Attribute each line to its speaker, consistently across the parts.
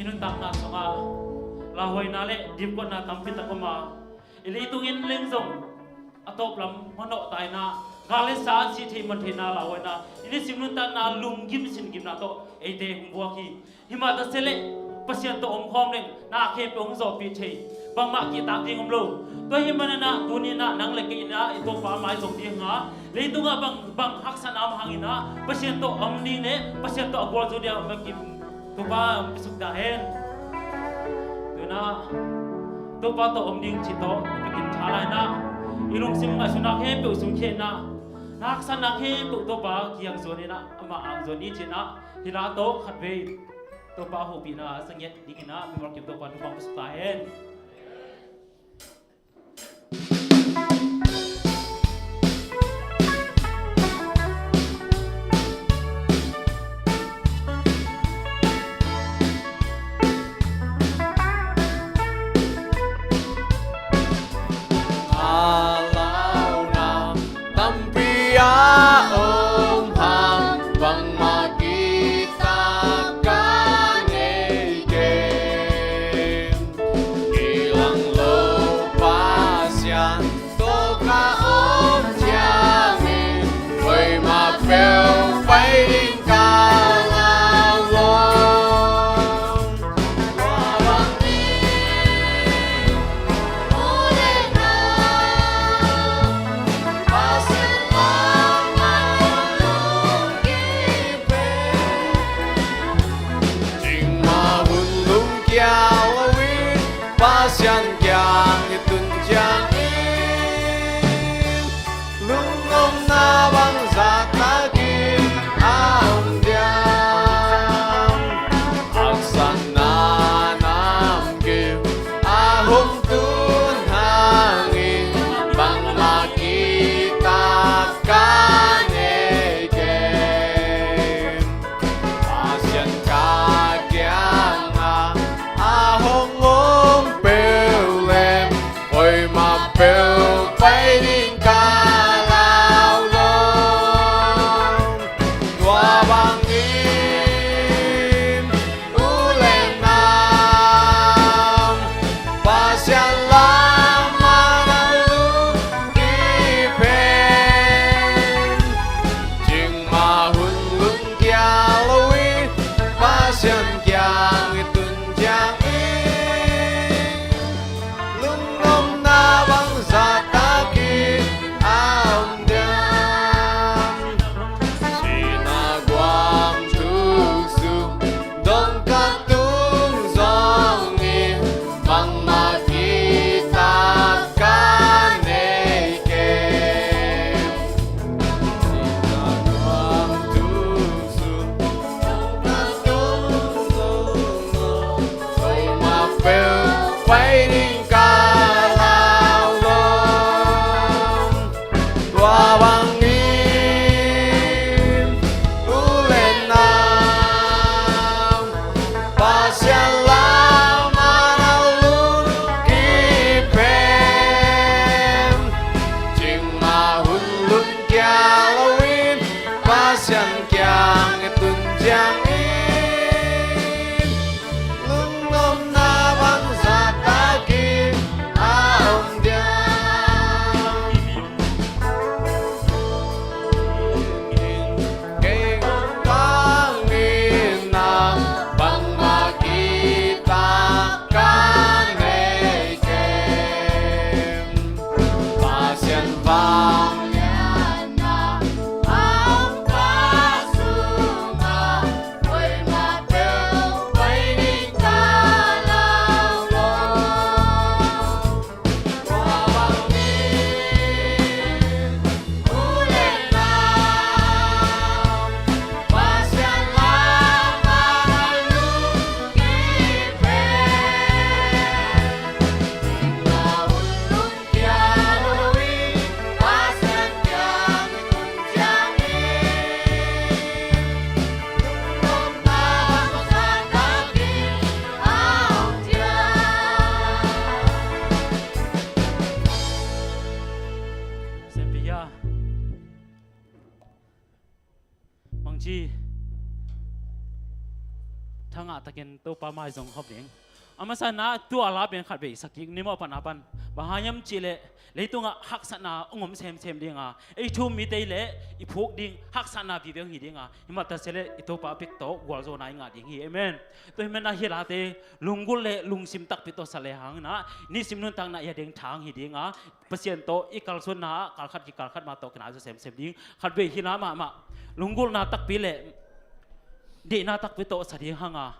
Speaker 1: inun tak na songa la hoi na le dip ko na tampit ko ma ili tungin leng zong atop lam mono tai na gale sa chi thi man thina la hoi na ini simnun ta na lum gim sin gim na to e te hum bua ki hima ta sele pasien to om khom leng na khe pong zo pi thei bang ma ki ta ding om lo to himana na tuni na nang le ki na ito pa mai zong ti nga le tu nga bang hak san am hangina pasien to om ni ne pasien to agwal zo dia ma ki tu ba bisuk da hen tu na tu pa to om ding chi to bikin thalai na ilung sim nga sunak he pe sum khe na nak san nak he tu to pa kiang zo ni na ama ang zo ni chi na hila to khat ve to pa ho pi na sanget dingina mi mar ki to pa tu bang bisuk da hen khang a takin to pa mai zong hop ding ama sa na tu ala ben khat be sakik ni mo pan apan bahayam chile leitunga hak sana ungom sem dinga ei thu mi te le I phok ding hak sana bi beng hi dinga himata sele ito pa pik to gwal zo nai nga ding hi amen to himen na hi la te lungul le lungsim tak pi to sale hang na ni sim nun tang na ya ding thang hi dinga pasien to ikal sun na kal khat ma to kana zo sem ding khat be hi na ma lungul na tak pi le di na tak pi to sa ding hanga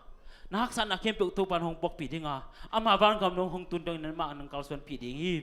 Speaker 1: na hak sana kem pe tu pan hong pok pi dinga ama ban kam nong hong tun dang nan ma nang kal sun pi ding hi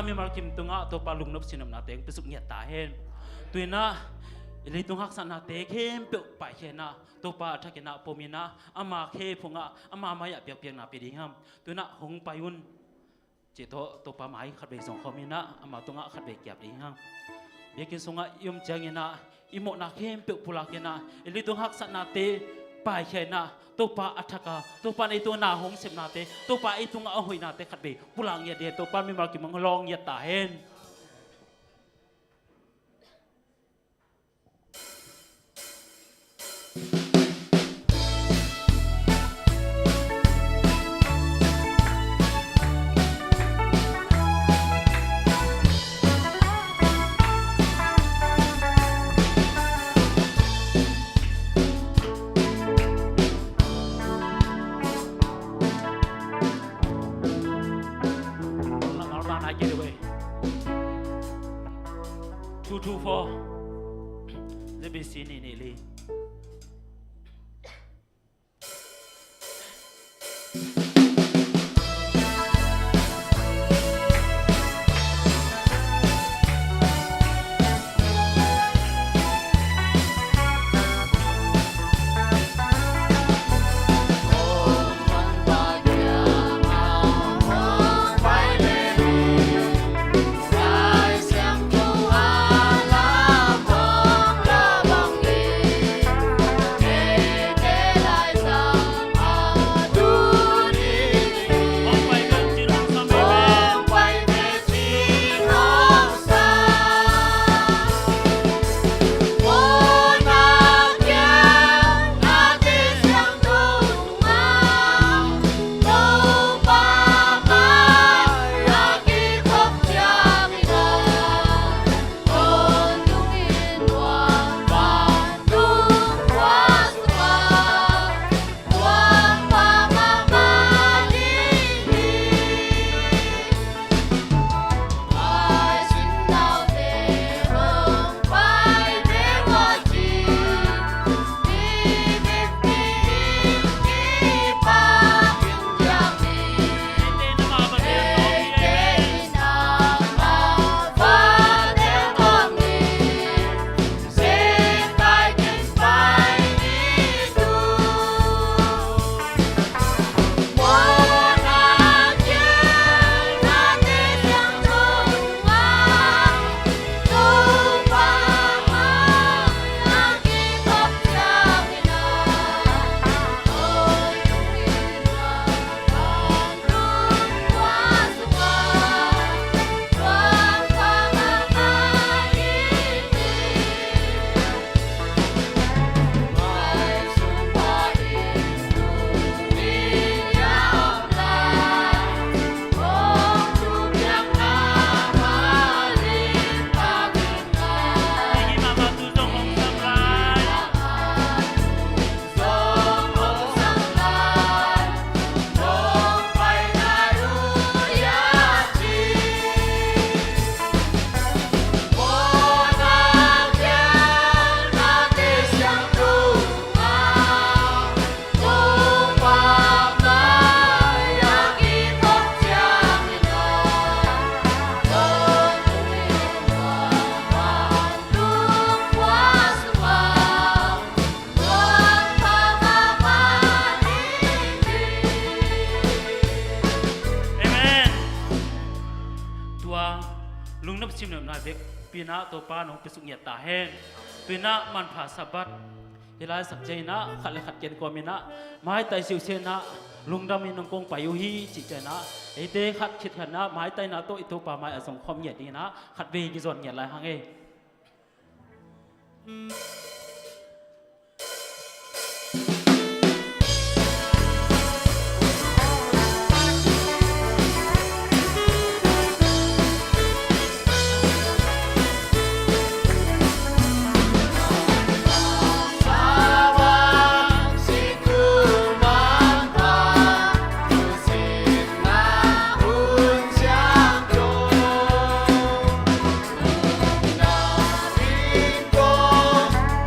Speaker 1: mi markim tunga to palung nop sinam na teng pesuk nya ta hen tuina ile tung hak san na te khem pe pa hena to pa thakena pomina ama khe phunga ama maya pek pek na pe ding ham tuina hong payun che to pa mai khat be song khomina ama tunga khat be kyap ding ham ya kin sunga yum changina imo na khem pe pulakena ili tung hak sana te pai khena to pa athaka to pa nei to na hong sem na te to pa i tung a hoi na te khat be pulang ya de to pa mi mar ki mang long ya ta hen for the basin in Italy. Pina to pa nong pisuk nyat ta hen pina man pha sabat hilai sak jaina khale khat ken ko mina mai tai siu se na lungdam in nong kong payu hi chi jaina ete khat khit khana mai tai na to itu pa mai asong khom nyat ni na khat ve gi zon nyat lai hang e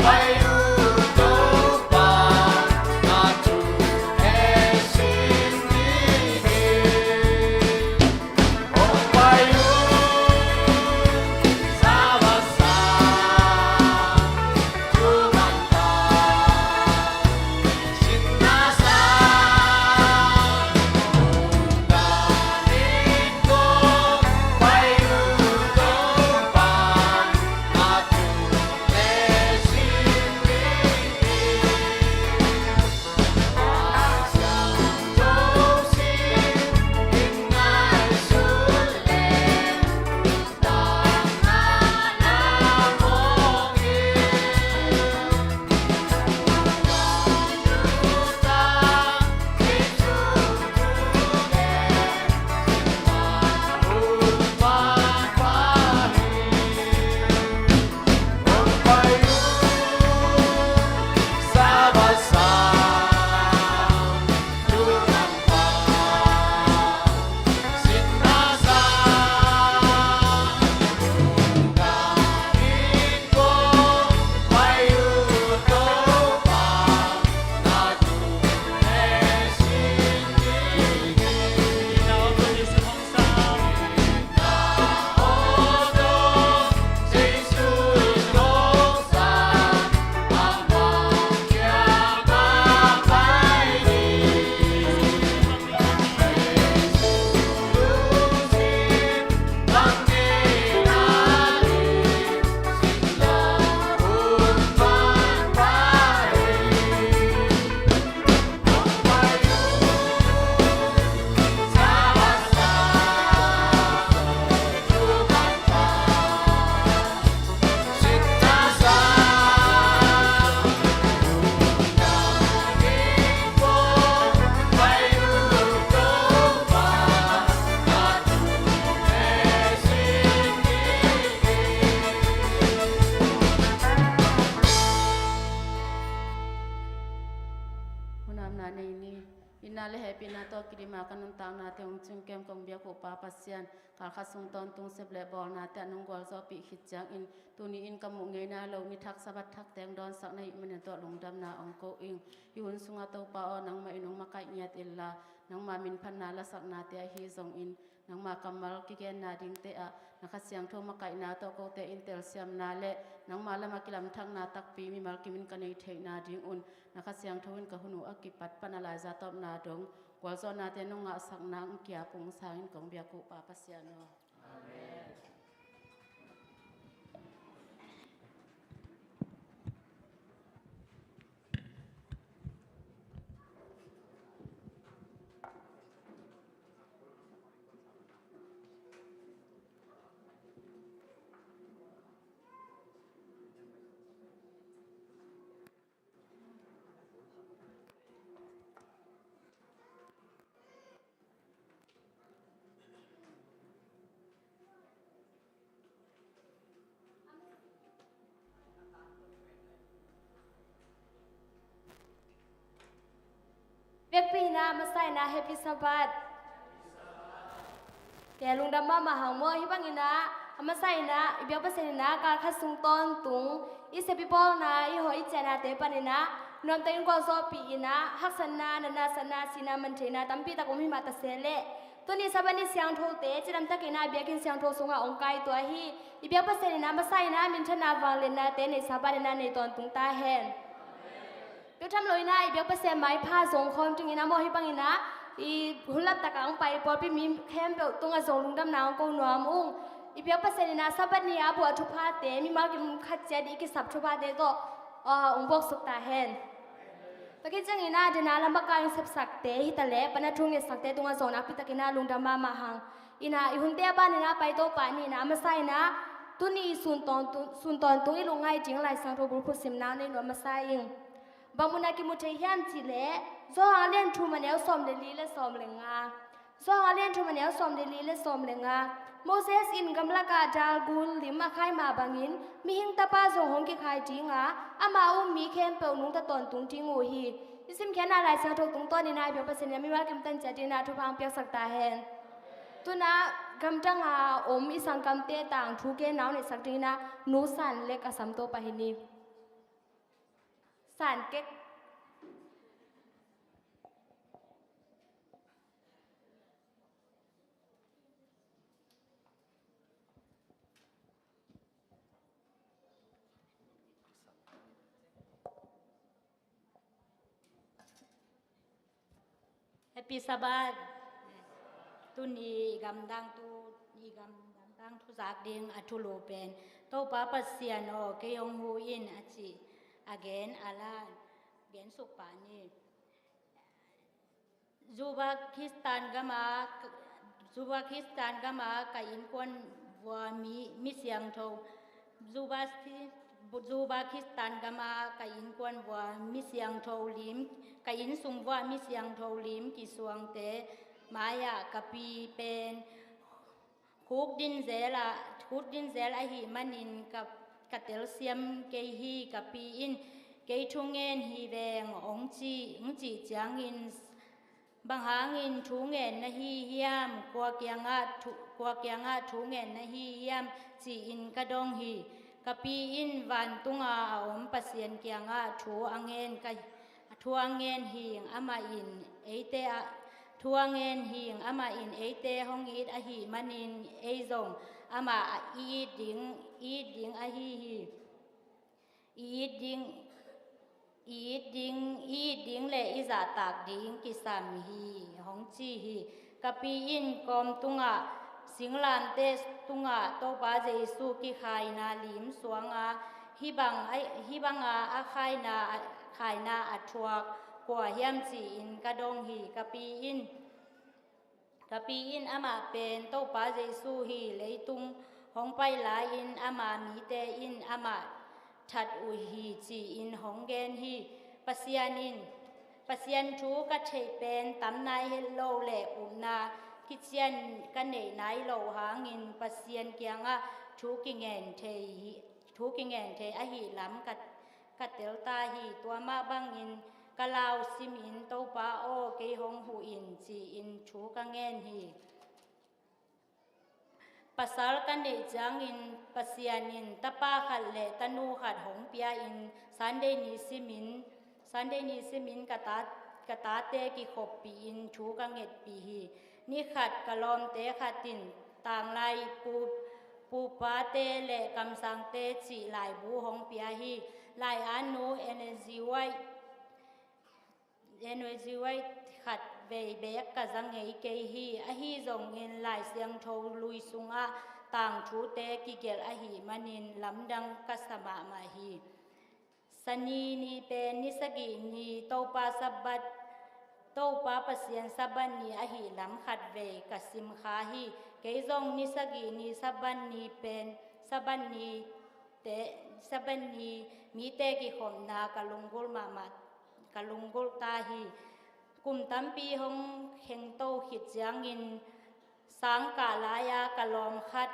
Speaker 2: Bye. nam na nei ni ina le happy na to kirima kanun tang na te ung chung kem kong bia ko pa pasian kal khasung ton tung se ble bol na te nung gol zo pi khit chang in tuni in kamu nge na lo ni thak sabat thak teng don sak nei men to lung dam na ong ko ing yun sunga to pa o nang ma inung makai nyat illa nang ma min phan na la sak na te hi zong in nang ma kamal ki gen na ding te a nakasiang tho makai na to ko te intel siam na le nang ma la makilam thang na tak pi mi mal kimin kanei thei na ding un nakasiang thoin ka hunu akipat panala za top na dong kwal zo na te nong nga sak na ang kia pung sangin kong bia ku pa pasiano amen.
Speaker 3: Việc pi na mà sai na happy sabat. Kẻ lùng đam mà hàng mơ hi bang ina mà sai na ibiak pa sen na kal kha sung ton tung i se people na i hoi chana te panina nom te ko zo pi ina haksan na na sana sina man thena tampi ta kom hi ma ta sele tuni sabani siang tho te chiram ta kina biakin siang tho sunga ong kai to hi ibiak pa sen na ma sai na min thana wang le na te nei sabat na nei ton tung ta hen Biak tham loi na ibiak pa sen mai pha zong khom tung ina mo hi bang ina i hulap ta kang pai por pi mi khem pe tunga zong lung dam na ko nuam ung ibiak pa sen na sabat ni abu athu pha te mi ma ki khat che di ki sap thu pha te to ong bok suk ta hen Taki chang ina dina lamba ka yung sap sak te hi tale pana thung ye sak te tunga zong na pi takina lung dam ma hang ina i hun te ba ni na pai to pa ni na ma sai na tuni sun ton tu i lungai jing lai sang tho bu khu sim na nei no ma sai ing bamuna ki muthai hiam chi le zo ha len thu ma neu som le li le som le nga zo ha len thu ma neu som le li le som le nga Moses in gamla ka dal gul lima khai ma bangin mi hing ta pa zo hong ki khai ji nga ama mi khem pe nung ta ton tung ting o hi isim khena lai sa thok tung to ni nai pe pasen mi ma kim tan cha di na thu phang pyak sak ta hen tuna gam tang a i sang kam te tang thu ke naw ni sak ti na nu san lek asam to pa hi ni san kek
Speaker 4: Happy Sabat tu ni gam dang tu ni gam dang tu zak ding athu lo pen to pa pasian o ke yong hu in achi again ala gen suk pa ni zuba kristan gama ka in kon wa mi siang tho zuba kristan gama ka in kon wa mi siang tho lim ka in sung wa mi siang tho lim ki suang te maya kapi pen khuk din zela hi manin ka tel siam ke hi kapi in ke thungen hi veng ong chi chang in bang hangin thungen na hi hiam kwa kyanga thungen na hi hiam chi in ka dong hi kapi in van tunga om pasien kyanga thu angen ka thuangen hing ama in eite thuangen hing ama in eite hong it a hi manin eizong ama i ding a hi i ding le iza tak ding ki sam hi hong chi hi kapi in kom tunga singlam te tunga to pa jesu ki khai na lim suanga hibanga a khai na athuak kwa hiam chi in ka dong hi kapi in ama pen to pa jesu hi leitung hong pai la in ama mi te in ama that u hi chi in hong gen hi pasian thu ka thei pen tam nai hello le na kichian ka nei nai lo hangin pasian kyanga thu ki ngen thei a hi lam ka tel ta hi tua ma bangin กะลาวซิมอินโตปาโอเกยฮงหูอินจีอินชูกะเงนฮีpasal kan de jangin pasianin tapa khat le tanu khat hong pia in Sunday ni simin kata te ki khop pi in chu ka nget pi hi ni khat kalom te khatin tang lai pu pa te le kam sang te chi lai bu hong pia hi lai anu energy wai khát về bé cả răng ấy cây hi a hi dòng in lại xiang thâu lui sung a tàng chú té kỳ gel a hi manin lắm đăng cả sama mà hi sani ni pe ni sagi ni tàu pa pasien saban ni a hi lắm khát về cả sim kha hi cái dòng ni sagi ni saban ni pen saban ni mi te ki khom na kalungol mama kalungol ta hi kum tampi hong heng to khit jang in sang ka laya kalom khat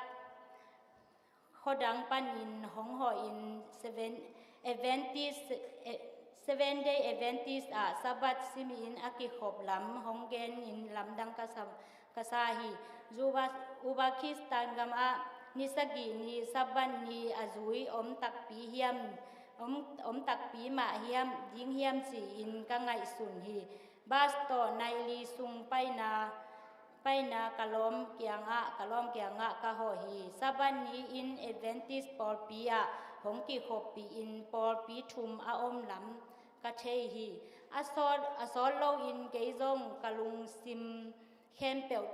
Speaker 4: khodang pan in hong ho in 7 day Adventist a sabat simi in aki khop lam hong gen in lam dang ka sa hi uba Kristan gam a nisagi ni saban ni azui om tak pi hiam om tak pi ma hiam ding hiam chi in ka ngai sun hi bas to nai li sung pai na kalom kianga ka ho hi saban ni in Adventist por pia hong ki khop pi in por pi thum a om lam ka the hi asol lo in ke zong kalung sim khem pel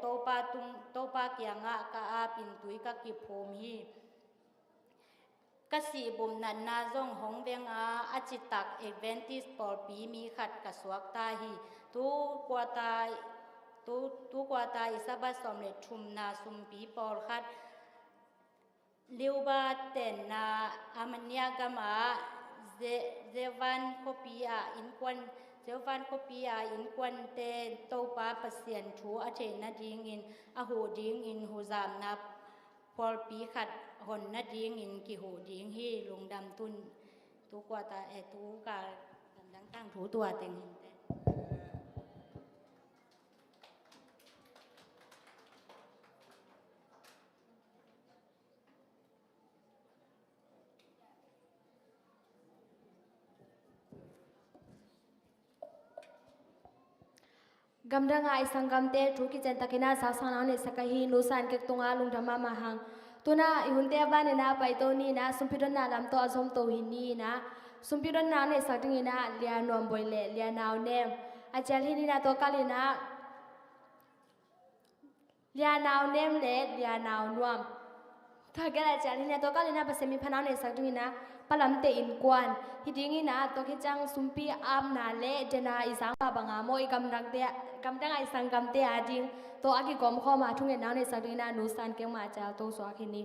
Speaker 4: to pa kianga ka a pin tui ka ki phom hi ka si bum nan na zong hong veng a achitak Adventist por pi mi khat ka suak ta hi tu kwa ta isaba som le thum na sum pi por khat liu ba ten na amanya gama zevan kopia in kwan te to pa pasien thu a the na ding in a ho ding in hu zam na por pi khat hon na ding in ki ho ding hi lung dam tun tu kwa ta tu ka dang tang thu tua teng hin te
Speaker 3: gamda nga isang gamte thuki chen takina saksana ne sakahi nusan ke tunga lungdama mahang tuna ihunte bane na paito ni na sumpidon na lam to azom to hini na sumpidon na ne satingi na lia nom boile lia naw nem achal hini na to kalina lia naw nem le lia naw nuam thagala achal hini to kalina pasemi phanaw ne satingi na palamte in kwan hidingi na to kichang sumpi am na le dena isang banga moi gamdang ai sang gamte ading to agi gom kho ma thunge naw ne satingi na nusan ke ma cha to so akhini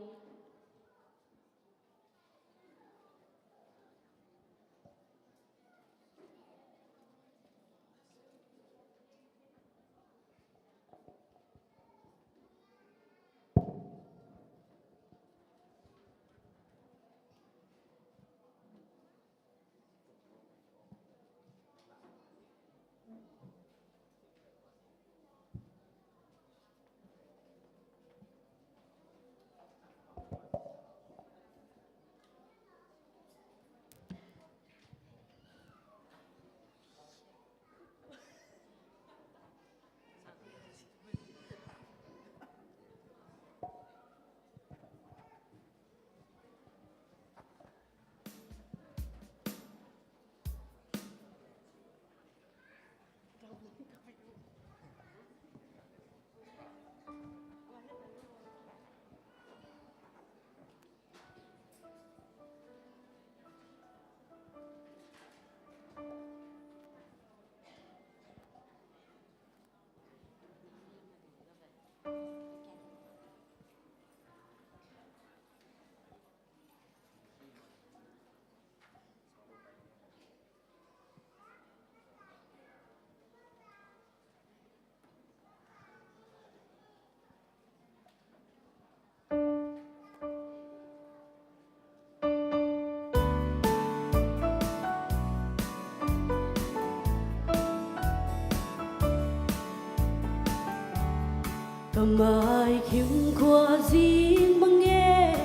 Speaker 2: cầm ai khiêm khoa riêng bằng nghe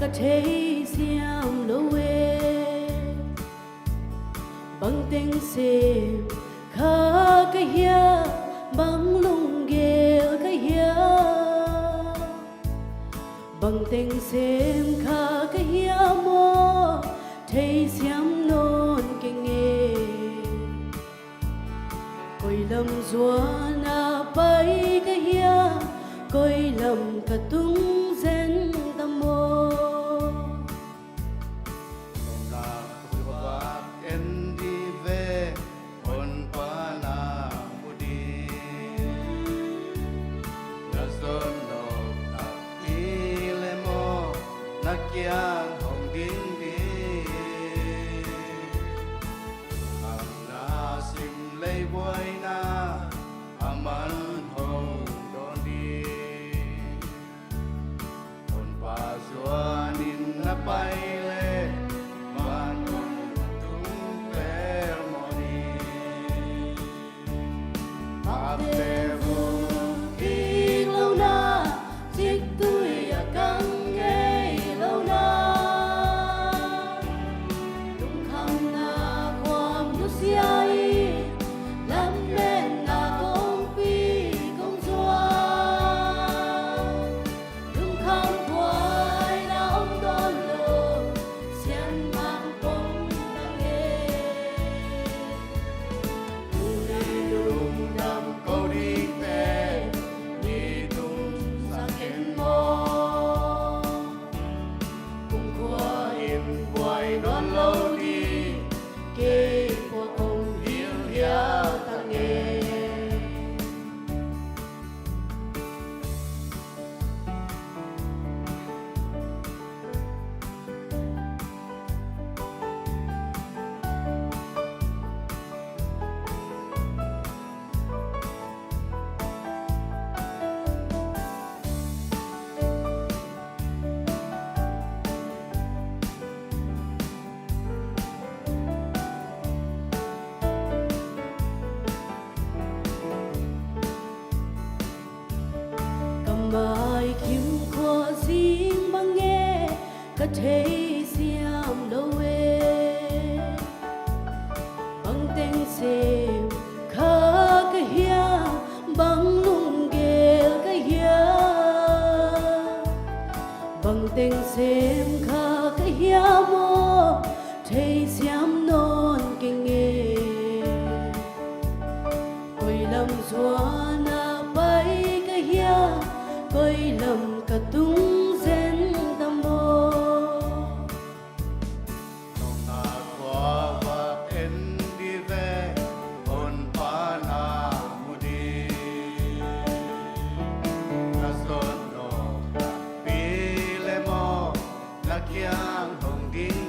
Speaker 2: cả thế xiêm lâu về bằng tiếng xem khá cái hia bằng lung ghê cái hia bằng tiếng xem khá cái hia mò thấy xiêm non cái nghe coi lầm gió na bay cái hia coi lầm cả tung zen tâm mô
Speaker 5: na kuwa endi ve on pana mudi na sono na ile mo na kyang hong ding di ang nasim lay boy na aman hong don di on pa suanin na paile man tung permoni ate vu
Speaker 2: đi lâu na chiếc tuổi à căng nghe lâu na đúng không naความรู้สึกlắm nên là công phi công chúa đúng không quay là ông đón lộ xiên mang bóng đang nghe
Speaker 5: lung nam câu đi về đi tung sa ken mo
Speaker 2: cùng qua
Speaker 5: im quay đón lâu đi
Speaker 2: kê qua cùng
Speaker 5: hiu
Speaker 2: ya
Speaker 5: hiu
Speaker 2: ta nghe cầm ai khiêm khoa riêng bằng nghe cả thế xiêm đâu về bằng tên xem khá cái hia bằng lung ghê cái hia bằng tên xem khá cái hia mò thấy xiêm non cái nghe coi lầm gió na bay cái hia coi lầm cả tung zen tâm mô
Speaker 5: na kwa wa en di ve on pana mudi na son no pi le mo na kyang hong ding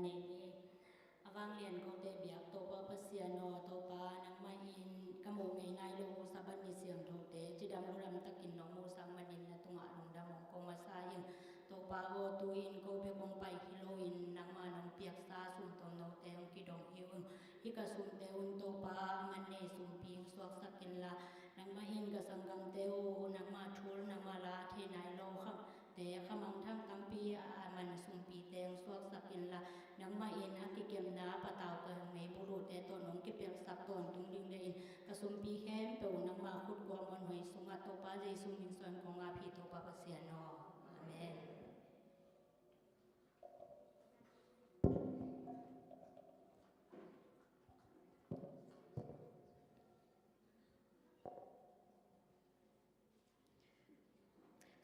Speaker 4: นี่อาวางเรียนของเตเบียกโตปาพัสยานอโตปานางมาอินกมูไงนายโลสาบันนิเสียงโทเตจิดำรุรำตะกินน้องมูสังมานินนะตุงะลงดำมงกมาซายิงโตปาโอตุอินโกเบกงไปฮิโลอินนางมานองเปียกซาสุนตนโนเตงกิดองฮิวฮิกะสุนเตอุนโตปามันเนสุมปิงสวกสักกินละนางมาหินกะสังกังเตโอนางมาชุลนางมาลาเทนายโลครับเตะขมังทั้งตัมปีมันสุมปีเตงสวกสักกินละนังมาเอ็นฮักกิเกมนาปะตาวเกิงเมบุรุเตตนงกิเปียกสักตนตุงดิงเดอินกะสุมปีแคมเปวนังมาขุดกวมอนหอยสุงาโตปาเจสุมินสวนของอาพีโตปาปะเสียนออาเมน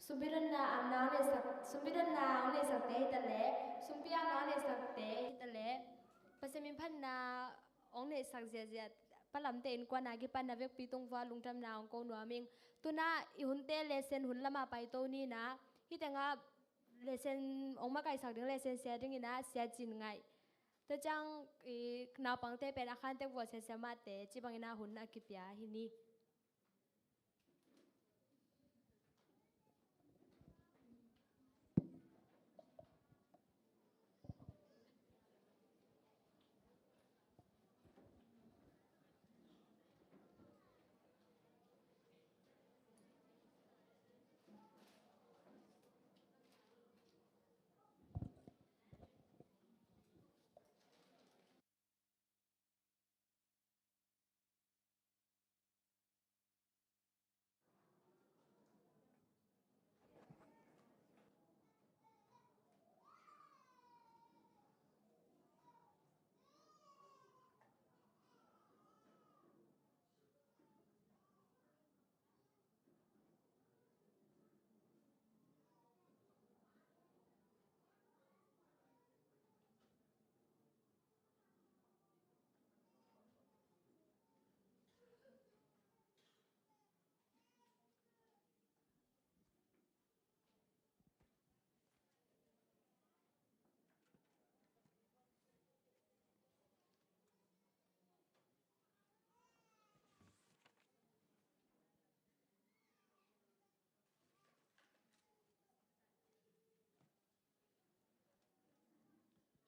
Speaker 3: Sumbirana amna ne sak sumbirana ne sakte tale sumpia na ne sakte tale pasemin phanna ong ne sak zia zia palam te in kwa na gi pan na vek pitung wa lungtam na ong ko nuaming tuna I hunte lesen hun lama pai to ni na hi tanga lesen ong ma kai sak ding lesen sia ding ina sia jin ngai ta chang I na pang te pen akhan te wo se ma te chi bang ina hun na ki pya hi ni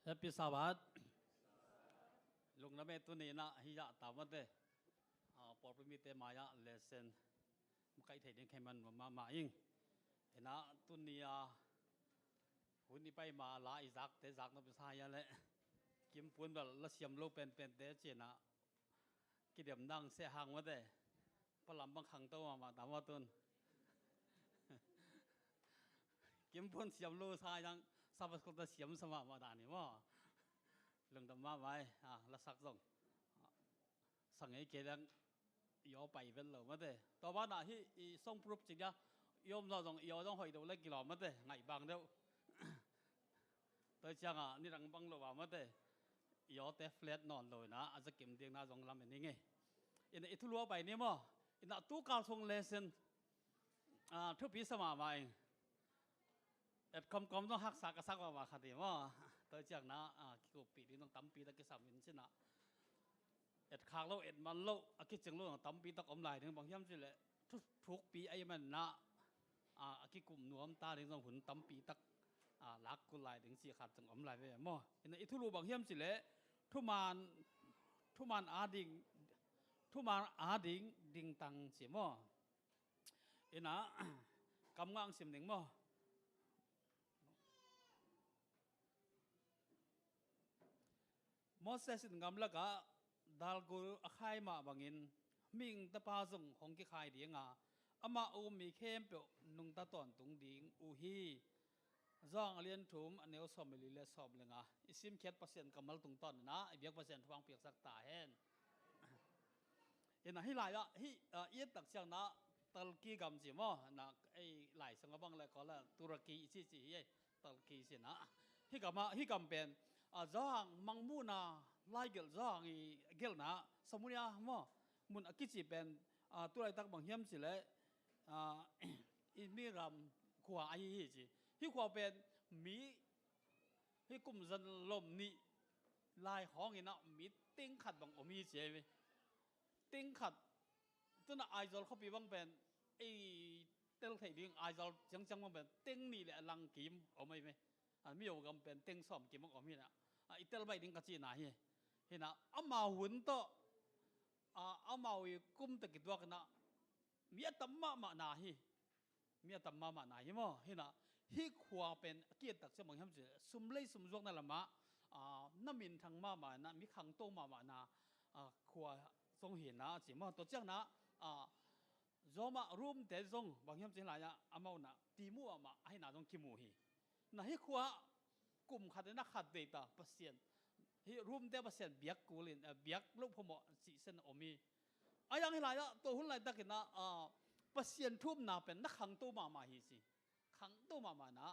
Speaker 1: Happy Sabbath ลุงน้ำเมตุนีนะฮิยะตามวันเดปอดมีเตมายะเลเซนมันใครเถียงแค่มันมาอิงเห็นนะตุนีหุ่นนี่ไปมาลาอิซักเตซักนับสายเลยกิมปุ่นแบบละเสียมโลเป็นเตเจนะกิเดียมนั่งเสียหางวันเดปลำบังขังตัวมาตามว่าตุนกิมปุ่นเสียมโลสายยังสาบสกุลเสียมสมามาดานี่ว่าเรื่องธรรมะไว้ละสักส่งสังเกตเรื่องย่อไปเป็นเหล่ามาเด้ต่อมาหน้าที่ส่งปลุกจริงจ้ะยมเราต้องย่อต้องหอยดูเล็กกี่หล่อมาเด้ไงบางเดียวตัวจังนี่รังบังหล่อมาเด้ย่อแต่เฟลตนอนเลยนะอาจจะเก็บเตียงน่าจงลำแบบนี้ไงอินทุลัวไปนี่มั้งอินตู้การส่งเลเซนทุกปีสมาใหม่คำต้องหักษากระซักว่าคดีว่าตัวจากนั้นกิโกปีนี้ต้องตั้มปีตะกี้สามวินใช่ไหมขางเรามันเราคิดจังเราตั้มปีตะกอมไหลถึงบางย่ำสิเลยทุกปีไอ้มันนะกิกลุ่มหนวมตาถึงต้องหุ่นตั้มปีตะลักกุไหลถึงสี่ขาดจังอมไหลไปมั่วอิทุลูบางย่ำสิเลยทุมานอาดิ่งดิ่งตังเสียมั่วกำงังเสียมหนึ่งมั่วมอสเซสงามละกะดัลกูอคายมาบังอินมิงตะปาซงของกิขายเดียงอามาอูมีเข้มเปนุงตะตอนตุงดิงอูฮีจางเลียนถุมอันเนวสอมลิเลสอบเลยอิซิมเขียดเปอร์เซ็นต์กำมัลตุงตอนนะเบียกเปอร์เซ็นต์ฟังเปียกสักตาเห็นฮิหลายละฮิเอียดตักเสียงนะตัลกีกำจิมอนะไอหลายสังกบังเลยก็ละตุรกีอิจิตัลกีสินะฮิกำเป็นจางมังมูนาไล่เกลจางเกลนะสมุนยามั่วมุนอกิจิเป็นตัวไรตักบางเฮียมสิเลยอิมีรำขวาไอ้จีที่ขวาเป็นมี
Speaker 6: hi kum zan lom ni lai hong ina mi ting khat bang omi che we ting khat tu na ai zol khopi bang pen ai tel thai ding ai zol chang chang bang pen ting ni le lang kim omai me mi yo gam pen ting som kim bang omi na i tel bai ding ka chi na hi na ama hun to ama wi kum ta ki dwa na mi atam ma na hi mi atam ma na hi mo hi na hi khwa pen kiet tak che mang ham che sum lei sum jok na lama namin thang ma na mi khang to ma na khwa song hi na chi mo to chang na zoma room te zong bang ham che la ya amau na ti mu ma ai na jong ki mu hi na hi khwa kum khat na khat de ta pasien hi room te pasien biak kulin biak lo phomo chi sen omi ayang hi la ya to hun lai takina pasien thum na pen na khang to ma hi si khang to ma na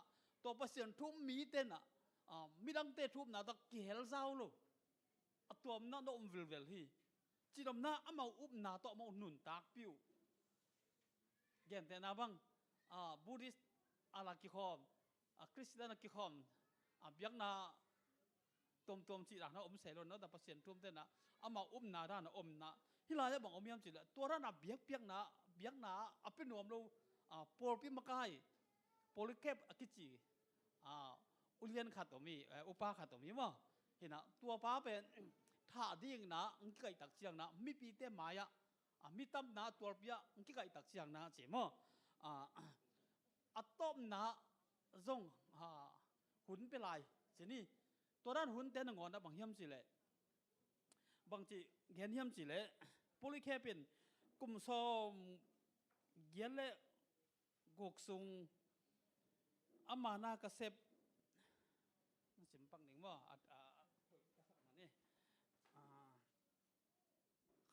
Speaker 6: to pasien thum mi te na mi dang te thum na ta kel zau lo atom na no vel hi chinom na amau up na to mau nun tak piu gen te na bang buddhist ala ki khom christian ki khom biak na tom chi na om se lo na da pasien thum te na amau up na da na om na hilaya bang om yam chi la tora na biak na apinom lo pol pi makai polikep akichi ulian khatomi upa khatomi mo hina tua pa pen tha ding na ngki kai tak chiang na mi pi te maya mi tam na tor pia ngki kai tak chiang na che mo atom na zong hun pe lai chini toran hun te na ngon na bang hiam chi le bang chi gen hiam chi le polikep pen kum som gen le gok sung amana ka sep sim pang ning moนี่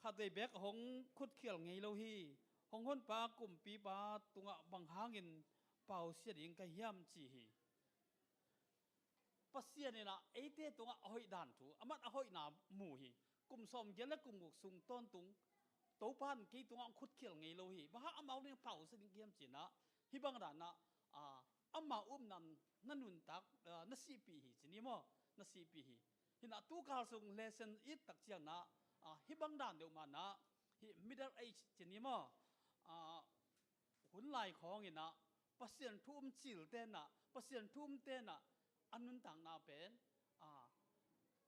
Speaker 6: ขัดได้แบกหงคุดเขียวไงเราฮีหงคนปากลุ่มปีปาตุงะบังหางินเป่าเสียดิงกะย่ำจีฮีปัสเซียนี่นะไอเตตุงะหอยด่านถูอามัดหอยนาหมู่ฮีกลุ่มสมเกและกลุ่มกสุงต้นตุงโตพันกี่ตุงะคุดเขียวไงเราฮีบ้าอามาเนี่ยเป่าเสียดิงกะย่ำจีนะฮีบางด่านนะอามานั่นนุนตักนัสีปีฮีจีนี่มั้งนัสีปีฮีฮินาตู้การส่งเลเซนอีตักเจียงนะฮิบังดานเดียวมานะฮิมิดเดิลเอจเจนี่มั้งหุ่นลายของฮินะปัสเซียนทุ่มจิลเต้นนะปัสเซียนทุ่มเต้นนะอันนั้นต่างนาเป็น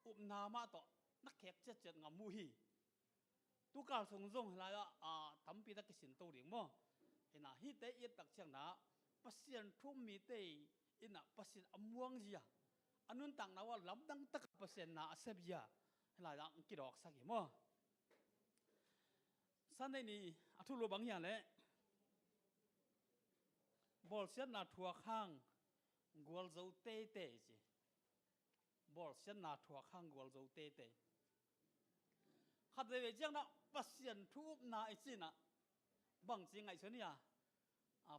Speaker 6: อุปนามาต่อนักแขกเจ็ดงามูฮีตู้การส่งส่งอะไรทำปีตะกิสินตัวเดียงมั้งฮินะฮิเตอีตักเจียงนะปัสเซียนทุ่มมีเตอินะปัสเซียนอมวงจีอันนั้นต่างนาว่าลำดังตักเปอร์เซ็นต์น่าเสียบยาหลายอย่างกิดออกสักกี่มั้งสันนี้อัทุลบางอย่างเลยบอลเสียนาทัวข้างกัวลเจ้าเตะจีบอลเสียนาทัวข้างกัวลเจ้าเตะขัดเลยเจ้านะเปอร์เซ็นต์ทุบนาไอจีนะบางจริงไงเช่นนี้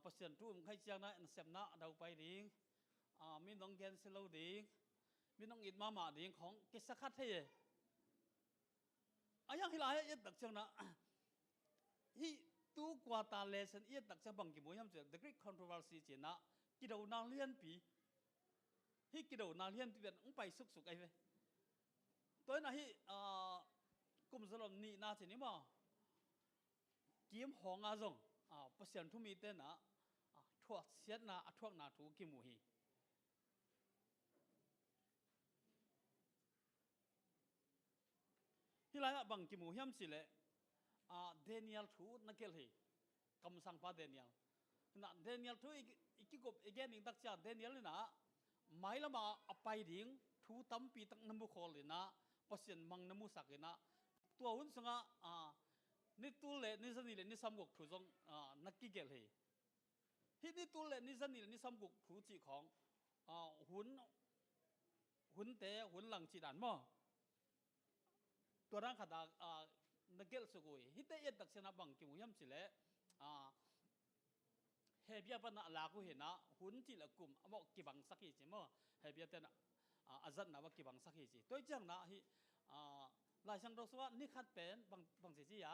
Speaker 6: เปอร์เซ็นต์ทุบใครเจ้านะเสียบนะดาวไปดิ้งมีน้องแกนเซลดิ้งมีน้องอิดมาดิ้งของกิสกัดเฮ่อายังฮิลายยัดตักจังนะฮิตูกว่าตาเลสันยัดตักจังบังกิมวยhamเจ the great controversy เจนะกิโดนาเลียนปีฮิกิโดนาเลียนปีเป็นไปสุกไอ้เว้ยตัวนั้นฮิกุมสลมนี่น่าจะนี่มั้งกิมหงอาจงเปอร์เซ็นต์ทุ่มีเต้นนะทั่วเสียนะทั่วนาถูกิมวยฮิลายบังกิมูฮิมสิเลเดนิเอลทูนักเกลฮีคำสั่งพาเดนิเอลนะเดนิเอลทูอีกกบอีกแกนิงตักจ้าเดนิเอลนะไม่ละมาอภัยดิ้งทูตั้มปีตั้งน้ำมุขเลยนะปัสยันมังน้ำมุสักเลยนะตัวหุ่นสังนี่ตัวเล่นี่สันนี่เล่นี่สามกุกถูจงนักกิเกลฮีฮินี่ตัวเล่นี่สันนี่เล่นี่สามกุกถูจีของหุ่นเตะหุ่นหลังจีดันมั้งตัวร่างขดานักเกลสุกุยฮิตเตยัดตักเสนาบังกิมุยมสิเลเฮบียปนะลากุเห็นนะหุ่นที่ละกุมบอกกิบังสักทีจิมั้งเฮบียเตนะอาจันนะว่ากิบังสักทีจิตัวจังนะฮิลายช่างเราสว่านี่ขัดเป็นบางสิจิยา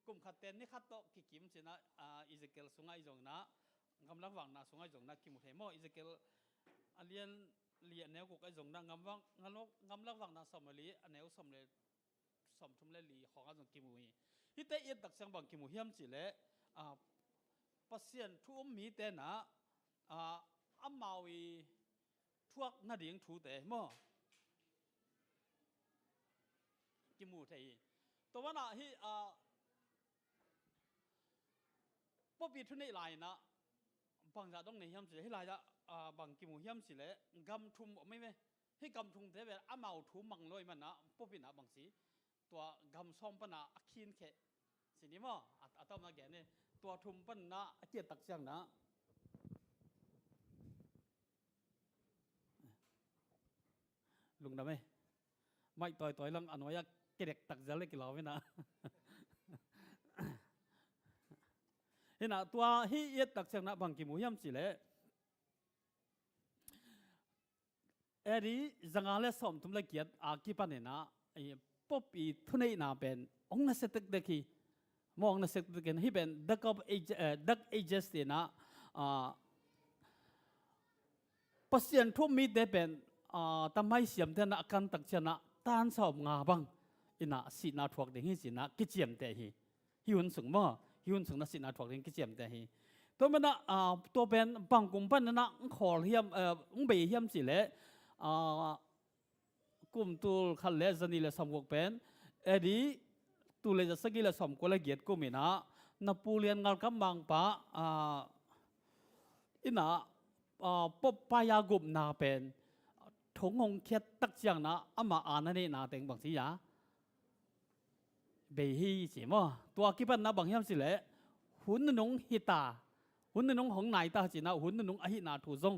Speaker 6: กุมขัดเป็นนี่ขัดโตกิมสินะอิสเกลสุงไอจงนะกำลังวังนะสุงไอจงนะกิมุเทมออิสเกลเลียน เลียนแนวกูไอ้สงดังงำว่างงำลักวังนาสมลีอันแนวสมเลยสมทุมเลยลีของอันสงกิมุยฮิตเตยตักเสียงบังกิมุเฮียมสิเลปัสเซียนทุ่มมีเตนะอัมมาวีทวกนาดิ่งถูเตมั้งกิมุไทยตัวว่าน่ะฮิป๊อบปีทุนในลายนะบางจะต้องในเฮียมสิให้ลายจะบางกิมุเฮียมสิเลกำทุ่มไม่ไหมให้กำทุ่มเทแบบอัมมาทุ่มมังลอยมันนะป๊อบปีนะบางสีตัวกำซ้อมปนะอักขินแค่สินี่มั้งอัตมาแกเนี่ยตัวทุ่มปนะเกียรตักเสียงนะลุงได้ไหมไม่ต่อยลังอันว่าเกล็ดตักจะเล็กเราไม่นะเห็นนะตัวฮีเอ็ดตักเสียงนะบางกิมุยามสิเลจังอะไรสมทุมละเกียรอากิปันเนี่ยนะป๊อบอีทุนในนาเป็นองค์นัสเตกเด็กมองนัสเตกเด็กที่เป็นดักเอเจสเนี่ยนะปัสเซียนทุ่มมีเดเป็นทำให้เสียมเทนะกันตักเชนะตานสอบงาบังอินะสีนาถวกเด้งหิสินะกิเจียมเตหีฮิวนสึงมั้งฮิวนสึงนะสีนาถวกเด้งกิเจียมเตหีตัวมันนะตัวเป็นบางกลุ่มพันนะขอเฮียมเบียเฮียมสิเลกลุ่มตัวขันเลสนี่เลสมกเป็นดีตัวเลสสกิเลสมกุลเกียรติกุมินะนับปูเลียนงานกำบังปะอินะปบปายากุมนาเป็นถงงเคียตักเสียงนะอามาอ่านนี่นาเต็งบางทียาเบฮีสิมั้งตัวกิปันนะบางยามสิเลหุ่นนุ่งฮิตาหุ่นนุ่งของนายตาสินะหุ่นนุ่งอหินาถูซง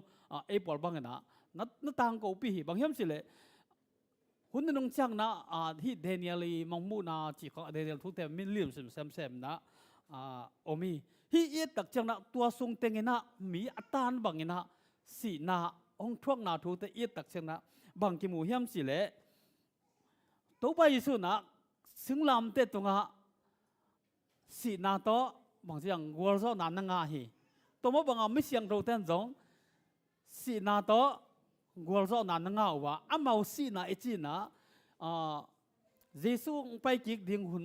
Speaker 6: ปอลบางนะนัดต่างกูปีบางยามสิเลหุ่นนุ่งจังนะที่เดนิเอลีมังมูนาจีของเดนิเอลทุกแต่มิลลิมเซมนะโอมีฮีเอตักจังนะตัวทรงเต็งนะมีอัตานบางนะสีนาองทวกนาทูแต่เอียตักเชนะบางกิมูเฮียมสิเลตัวไปสุนะซึ่งลำเตตงะสีนาโตบางอย่างวัวโซนันงาฮีตัวมบางไม่เสียงเราเต้นจงสีนาโตวัวโซนันงาว่าอามาสีนาเอจินะเยซูไปกิกดิ่งหุ่น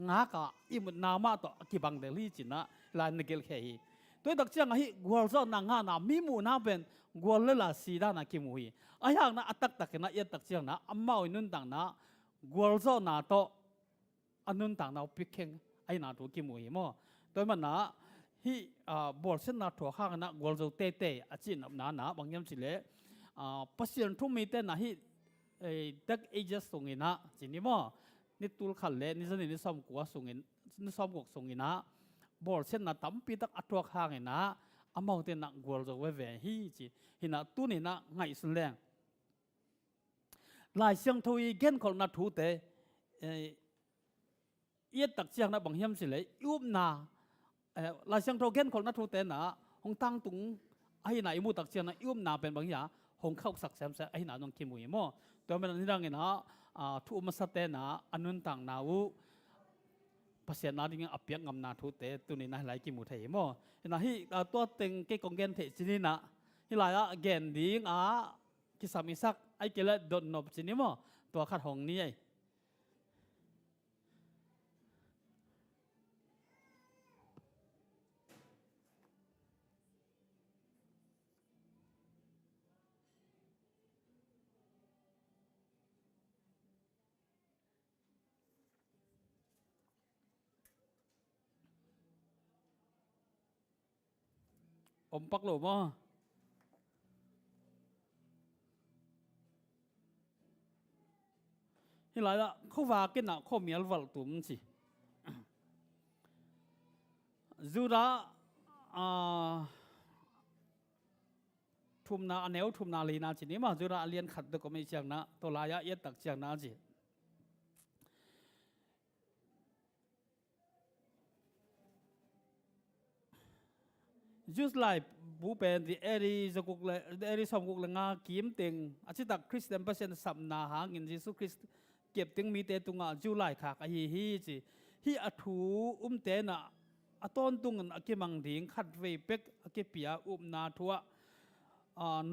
Speaker 6: งากะอิมนามาโตกิบังเดลีจินะลานเกลเคฮีตัวตักเชียงไอ้กัวโซนางานามีมูนาเป็นกัวเลลาสีดานาคิมุฮีไอ้ห่างนะอัตักตักนะเอียตักเชียงนะอัมมาอินุนตังนะกัวโซนาโตอันนุนตังนะพิกเข่งไอ้นาตัวคิมุฮีมั้งตัวมันนะฮีบอลเส้นนาถั่วข้างนะกัวโซเตเตอาจินนะบางยามสิเลปัสเซียนทุ่มมีเตนะฮีดักเอเจสส่งอินะจินี่มั้งนี่ตุลขันเลนี่จะนี่ซ้อมกัวส่งอินนี่ซ้อมกวกส่งอินะบอลเส้นน่ะตั้มปีตักอัตวข้างเองนะอามาเตนักกอลจะเวฮีจีหินะตัวนี้นะไงสุดแรงลายเสียงทวีเกนของนัททูเตเอียตักเสียงนะบางเฮียมสิเลยยุบนาลายเสียงทวีเกนของนัททูเตนะหงตั้งตุงไอ้ไหนมูตักเสียงนะยุบนาเป็นบางอย่างหงเข้าสักแซมไอ้หนาน้องคิมุยมั้งตัวมันนี่ดังเงนะทุกมาสเตนะอันนั้นต่างนาวูภาษาหน้าดิ่งอับยักงำนาทุเตตัวนี้นะหลายกิมุไทยมั้งเห็นไหมที่ตัวเต็งเกกงเกนเทจินี่นะที่หลายอะเกนดิ่งกิสามิสักไอเกล็ดโดนนบจินี่มั้งตัวขัดหงนี่ไออมปักหลบมั้งที่หลายละเขาว่ากันนะเขามีอัลวัลตุมสิจูระทุ่มนาอันเนวทุ่มนาลีนาจินี่มาจูระเลียนขัดตัวก็ไม่เชียงนะตัวลายะเย็ดตักเชียงนะจิjust like บูเป็นที่เอริจะกุกเลยเอริสมกุกเลยงาคิมติงอาชิตักคริสเตียนเปอร์เซ็นต์สัมนาหาเงินยิสุคริสเก็บติงมีเตตุงาจูไลขากฮีจีฮีอัถูเตนะอัตอนตุงอันอกิมังดิ่งขัดเวเป็กอกิปิยานาทัว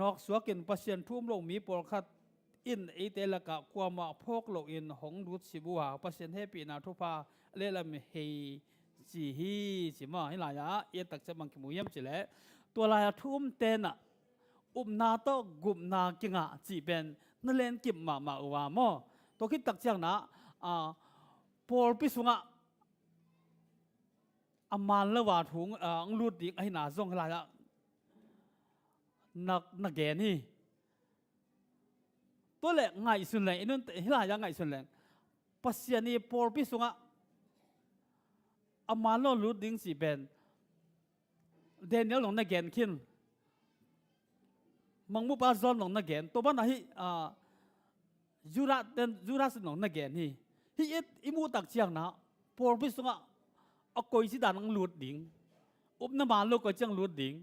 Speaker 6: นอกสวกินปัสเซียนทุ่มลงมีปอลคัดอินไอเตลกะความมาพกโลอินหงดูดสิบัวปัสเซียนเฮปีนาทุพาเลลามเฮจีฮีจิมาให้ลายะเอตักจะบังกิมุยมจิเลตัวลายทุ่มเตนะนาโตกุมนากิงะจีเป็นนั่นเล่นกิมมาอวามอตัวคิดตักจังนะปอลปิสุงะอามันละว่าถุงรูดดิงให้นาซงลายะนักแกนี่ตัวเล็กไงสุดเลยนั่นเฮลายะไงสุดเลยปัสยานีปอลปิสุงะอามันละรูดดิงจีเป็นเดนเนลลงนักแกนขึ้นมังมุปาซอนหนองนักเกนตัวบ้านไหนยูราสหนองนักเกนนี่ฮิอิมูตักเชียงนะพอพิสุงะเอากอยสิดานังลูดดิ่งอุบน้ำมันโลกก็จังลูดดิ่ง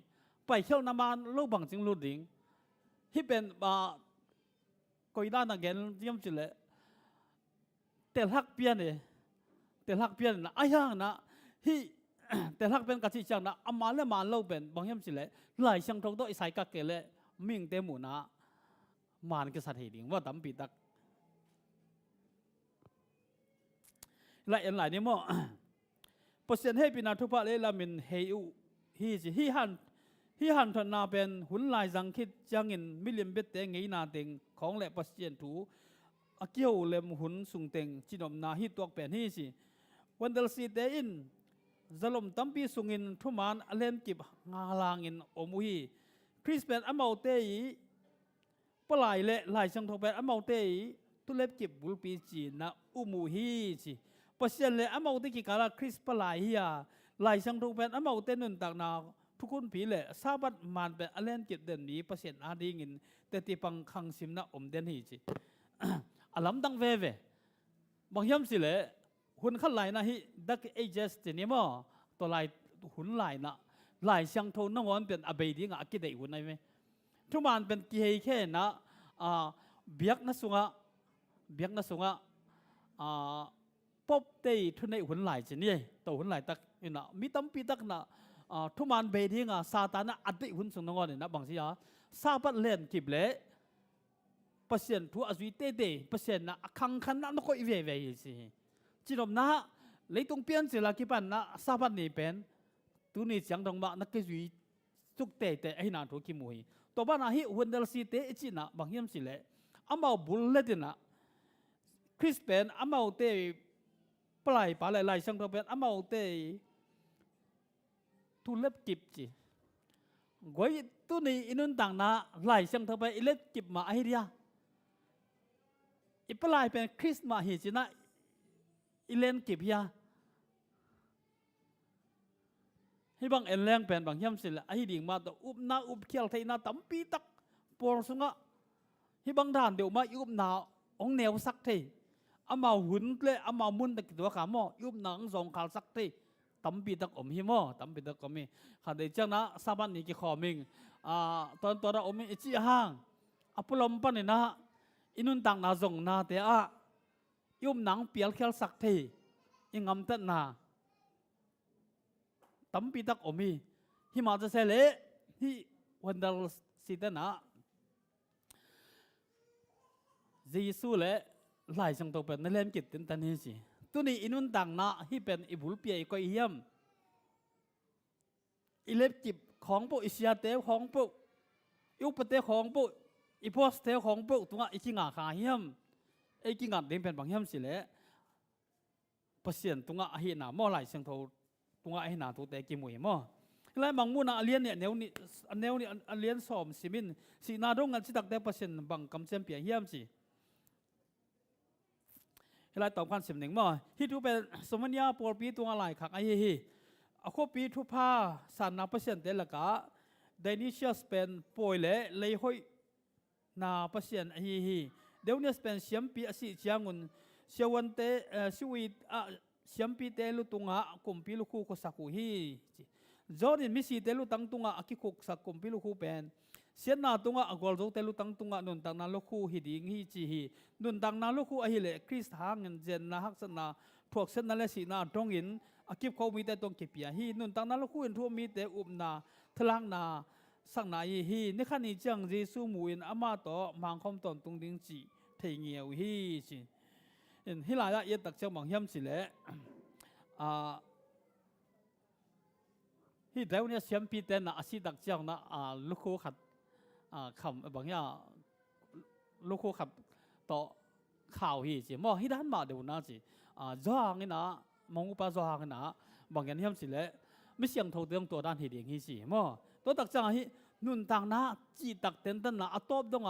Speaker 6: ไปเที่ยวน้ำมันโลกบังจังลูดดิ่งฮิเป็นกอยด้านนักเกนย่ำจิเลแต่ลักเปียนเนี่ยแต่ลักเปียนนะไอ้ย่างนะฮิแต่ลักเป็นกะทิเชียงนะอามาเลมันโลกเป็นบางย่ำจิเลหลายเชียงทงโตอิสัยกักเกเลมิ่งเตมูนะมานก็สัตย์เหดิ่งว่าตั้มปีตักหลายนี่มั่วเปอร์เซ็นต์ให้ปีนาทุพะเลลามินเฮยูฮิฮันทนาเป็นหุ่นลายสังคิดจังอินมิลลิมเบตเตงไงนาเต็งของแหล่เปอร์เซ็นต์ถูอาเกี่ยวเล็มหุ่นสุงเต็งจีนอมนาฮิตัวเป็นฮิสิวันเดลซีเตอินจลมตั้มปีสุงินทุมานอเลนกิบงาลางินอมุฮีคริสเป็นอเมาเตยปลายเละลายช่างทองเป็นอเมาเตยตุเล็บเก็บบุลปีจีนะอุมูฮีจีปัสเซียนเละอเมาเตกิกาลาคริสปลายฮียลายช่างทองเป็นอเมาเตนุนต่างนาทุกคนผีเละซาบัดมันเป็นอเลนเก็บเดินนี้ปัสเซียนอาดีงินแต่ตีปังคังซิมนะอมเดนฮีจีอลัมดังเวบางยามสิเละหุ่นขั้นลายนะฮีดักเอเจสจีนี่มั้งตัวลายหุ่นลายนะหลายช่างทงน้องวันเป็นอเบดีงะกิเดหุ่นไหนไหมทุกมันเป็นกี่แค่นะเบียกนัสุงะป๊อบเตยทุนในหุ่นหลายจีนี่ตัวหุ่นหลายตักนะมีตั้มปีตักนะทุกมันเบดีงะซาตานะอัดหุ่นส่งน้องวันนะบางทีซาบัดเล่นกิบเล่เปอร์เซ็นต์ทั่วอจุยเตเปอร์เซ็นต์นะคังคันนะนกอีเว่สิจีนอมนะเลยตรงเปลี่ยนสิละกิปันนะซาบัดนี่เป็นตัวนี้จังตรงมานักจุยทุกเตะไอ้นาทุกิมวยตัวบ้านอาฮิวันเดลซีเตะจีน่ะบางยามสิเละอามาบุลเลตินะคริสเป็นอามาเตะปลายปลายลายช่างตัวเป็นอามาเตะทุเล็บกิบจีกวยตัวนี้อินุนต่างนะลายช่างตัวเป็นอิเล็บกิบมาไอเดียอีปลายเป็นคริสมาฮิจีน่ะอิเลนกิบยาให้บางเอ็นแรงเป็นบางย่ำสิละไอ้ดิ่งมาตัวอุบนาอุบเขียวไทยนาตั้มปีตักปอลสุงะให้บางด่านเดี๋ยวมาอุบนาองแนวสักทีอามาหุ่นเลยอามามุนตะกิตัวขาหม้ออุบหนังส่งขาสักทีตั้มปีตักอมหิมอตั้มปีตักอมีขัดเดจังนะสาบันนี่กี่ข้อมิงตอนตัวเราอมีอิจิห่างอปุลมปันนี่นะอินุนต่างนาส่งนาเตะอุบหนังเปียลเขียวสักทียังงำตัดนาตั้มปีตักอมีฮิมาจะเสลฮิวันเดลสิเตนะเยซูเล่หลายช่างตัวเป็นนั่นเล่นกิจตินตันนี้สิตัวนี้อินุนต่างนะฮิเป็นอิบุลเปียก็เยี่ยมอิเล็บจิบของพวกอิสยาเตะของพวกยุปเตะของพวกอิพอสเตะของพวกตัวอิจิงาขาเยี่ยมไอ้กิงาเดิมเป็นบางเยี่ยมสิเล่เปอร์เซ็นต์ตัวอาหินามอหลายช่างตัวตัวไอ้หนาตัวแต่กิมวยมั้งแล้วบางมูนาเลียนเนี่ยแนวนี้เลียนสอมสิมินสีนาดงกันสิตักได้เปอร์เซ็นต์บางกำเซมเปียเยี่ยมสิแล้วตอบกันสิบหนึ่งมั้งฮิตุเป็นสมัญญาปอลปีตัวอะไรขักไอ้ฮีอคปีทุพาสานนาเปอร์เซ็นต์เดลกะเดนิเชียสเป็นป่วยเละเลยห้อยนาเปอร์เซ็นต์ไอ้ฮีเดี๋ยวนี้เป็นเสียมปีอสิเชียงุนเชียวันเตชีวิตเสียมปีเตลุตุงะกุมปีลุคูก็สักฮีจอร์ดินมิสิเตลุตังตุงะอคิคุกสักกุมปีลุคูเป็นเสียนาตุงะกอลโจเตลุตังตุงะนุนตังนาลุคูฮิดิงฮิจีฮีนุนตังนาลุคูอหิเลคริสหางเงินเจนนาฮักษนาพวกเส้นนั่นแหละสีนาตรงอินอคิบเขามีแต่ตรงเก็บยาฮีนุนตังนาลุคูอินทั่วมีแต่อุบนาทลังนา สักนายฮีนี่ขันนี้จังเยซูมูอินอามาโตมังคมตอนตรงดิ้งจีเทียงเงียวฮีสิฮิลายะเยตักเจ้ามังยำสิเละฮิเดี๋ยวนี้เสียมปีเตนะอาศิตักเจ้านะลูกคู่ขัดคำบางอย่างลูกคู่ขัดต่อข่าวฮีสิมอฮิด้านมาเดี๋ยวน่าสิจ้างนี่นะมองอุปจ้างนี่นะบางอย่างยำสิเละไม่เสียงทอเรื่องตัวด้านเหตุอย่างฮีสิมอตัวตักจ้างฮีนุนต่างนะจีตักเต็นตันนะอัตบดง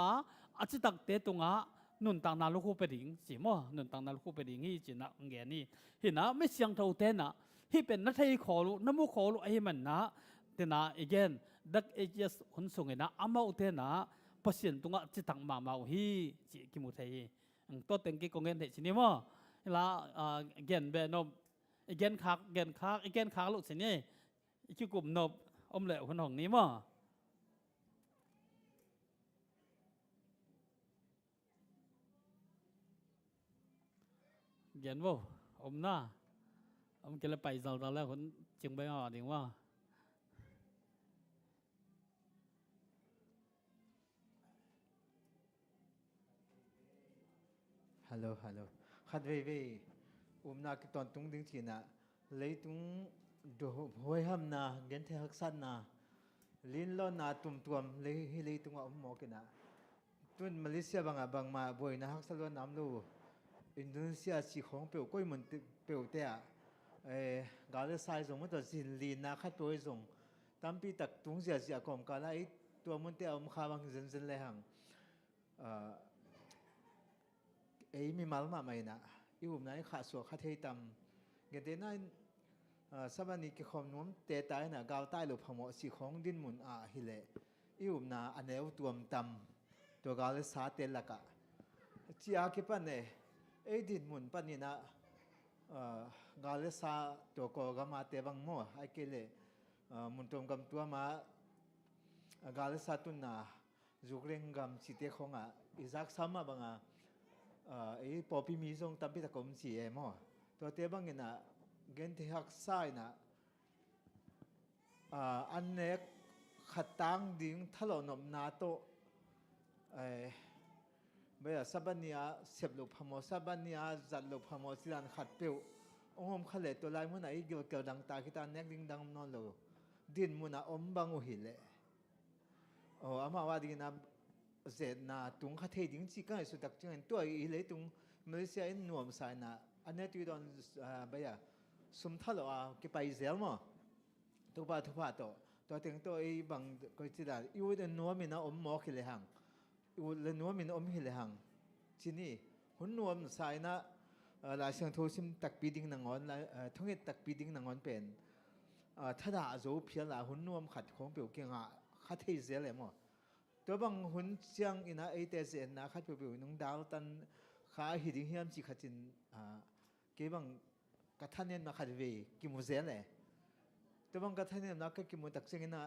Speaker 6: อาจิตักเตตงนุนต่างนาลูกคู่ไปดิ่งสิมอนุนต่างนาลูกคู่ไปดิ่งฮีจีนะเงี้ยนี่เห็นนะไม่เสียงทอเต็นนะที่เป็นนักไทยขอรู้น้ำมูขอรู้ไอ้มันนะแต่นะอีกอย่างดักเอเจสคนส่งเงินนะอามาอุเทนะพัศน์ตรงอ่ะจิตตังมาฮีจีกิมุไทยตัวเต็งกี่กงเงินเด็กสินี่มั้งละเงินเบนอบเงินคักเงินคักเงินคักลูกสินี่อีกกลุ่มนบอมเหลวคนของนี้มั้งเงินบ่อมหน้าông kia là bảy giờ đó là con chừng bây giờ thì không
Speaker 7: hello hello khát về na cái toàn tung tiếng chỉ na lấy tung đồ hôi hầm na gen thế hắc san na lin lo na tum lấy tung ông mò cái na tuần Malaysia bang mà bồi na hắc san lo nam lu Indonesia chỉ không biểu coi mình biểu thế à gà le sai dùng mất rồi lin na khát bồi dùng tam pi tắc tung giờ còn cả lạiตัวมันเตะông khá bằng dầnเลยhàng ấy mi mal mà mày nè yêu này khá sủa khá thấy tầm cái thế này sao anh cái khom nuông tê tai nè gạo tai lụp hầm chỉ khong din mun hi lệ yêu nè anh ấy tuom tầmตัวgạo le sa tê là cả chỉ cái pan này ấy din mun pan này nè gạo le saตัวก็กมาเตบังโม่ไอ้cái lệ mun tuomกำตัวมาgạo le saตุนน่ะจุกเร่งกำจิตเตะของอีจักซ้ำมาบังไอ้ปอปีมีทรงตั้มพิตะกรมจีเอ็มตัวเตบังเงินเงินที่หักไส้อันเน็กขัดตังดิ้งทะเลาะนบนาโตเบียสับนียเสพลูกพมอสับนียจัดลูกพมอสิลันขัดเปียวองค์ขเลตัวลายมันไหนเกี่ยวดังตาคิตาเน็กดิ้งดังนอนโลดินมันอมบังอุหิเลอามาว่าดีนะเสร็จนะตรงข้าเทดิ้งจีกันสุดตักจังตัวอีเลยตรงมาเลเซียนวมสายนะอันนี้ตัวตอนเบียสมทัลว่าเก็บไปเซลมั้งทุบาตัวถึงตัวไอ้บางก็จะได้อยู่ในนัวมินะอมหมอกหิเลหังอยู่ในนัวมินะอมหิเลหังที่นี่หุ่นนวมสายนะหลายเสียงโทรซิมตักปีดิ้งนางอนทั้งเหตุตักปีดิ้งนางอนเป็นถ้าด่าโจเพียละหุ่นนวมขัดของเปลี่ยวเก่งข้าเทเสียเลยมั้งตัวบางหุ่นเชียงอินะไอเตเซนนะข้าเปลี่ยวน้องดาวตันข้าหิดิ้งเฮียมจีขัดจินเก็บบางกระทันเนี่ยมาขัดเวกิมุเซเลยตัวบางกระทันเนี่ยนักกิมุตักเซงนะ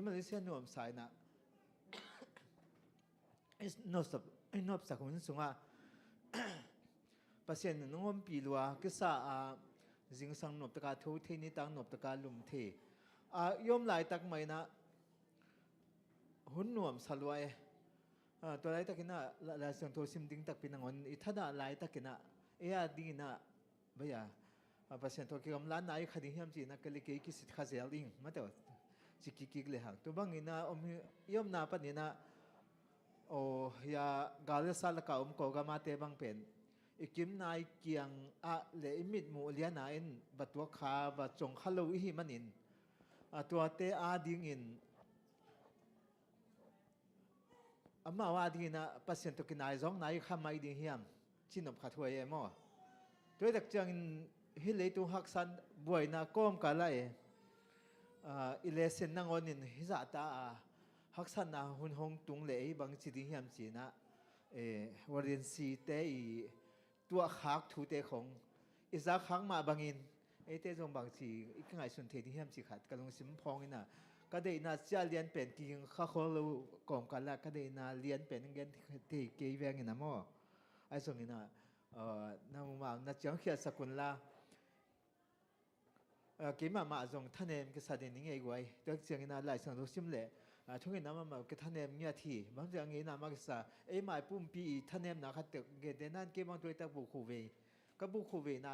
Speaker 7: มาเลเซียนวมสายนะนอบสักคนสูงปัจจัยน้องปีลัวก็สะจิงสังนบตะการทูเทนี่ตั้งนบตะการลุมเทยอมหลายตักไม่นะหุ่นนวมสลวยตัวไรตักน่ะลายเสียงโทซิมดิ้งตักเป็นนางอนอีท่าน่ะลายตักน่ะดิ้งน่ะเบียปัจจัยตัวเกี่ยวกับล้านนายคดีเฮียมจีน่ะก็เลยเกี่ยกิสิทธิ์ข้าเสียลิงมาแต่จิกิกเลยหักตัวบางอินะยอมนาปนินะยากาเลสาลกาโกกามาเตบังเป็นอีกิมนายเกียงเลมิดมูเลียนาอินบัตัวขาบัจงขลุยหิมันินตัวเตดิ้งอินมาว่าดีนะปัจจัยตัวกินนายร้องนายข้าไม่ดิ้งเฮียมชินบขัดหัวเอ็มตัวเด็กจังฮิเลตุฮักซันบ่อยนะก้มกันไล่อิเลเซนนังอนินฮิซาตาฮักซันนะหุ่นหงตุงเล่บางจิตเฮียมจีนะวารินซีเตอีตัวฮักทูเตของอิซาขังมาบางอินเตจงบางจีอีกไงส่วนเทที่เฮียมจีขัดกำลังสิมพองนะก็ได้น่าจะเรียนเป็นกิ่งข้าขอรู้ก้มกันละก็ได้น่าเรียนเป็นเงินที่เกี่ยวกับนะมั่วไอ้ส่วนนี้นะน้ำมันน่าจะเขียนสกุลละ กี่มาจงท่านเองก็แสดงยังไงไว้ตัวเสียงน่าหลายสังรู้ซิมเล่ช่วงนั้นมาก็ท่านเองเงียทีบางอย่างงี้น่ามาก็สาหมายปุ่มปีท่านเองน่าขัดเตะเกดนั่นเกี่ยบางตัวตะบุคูเวก็บุคูเวน่า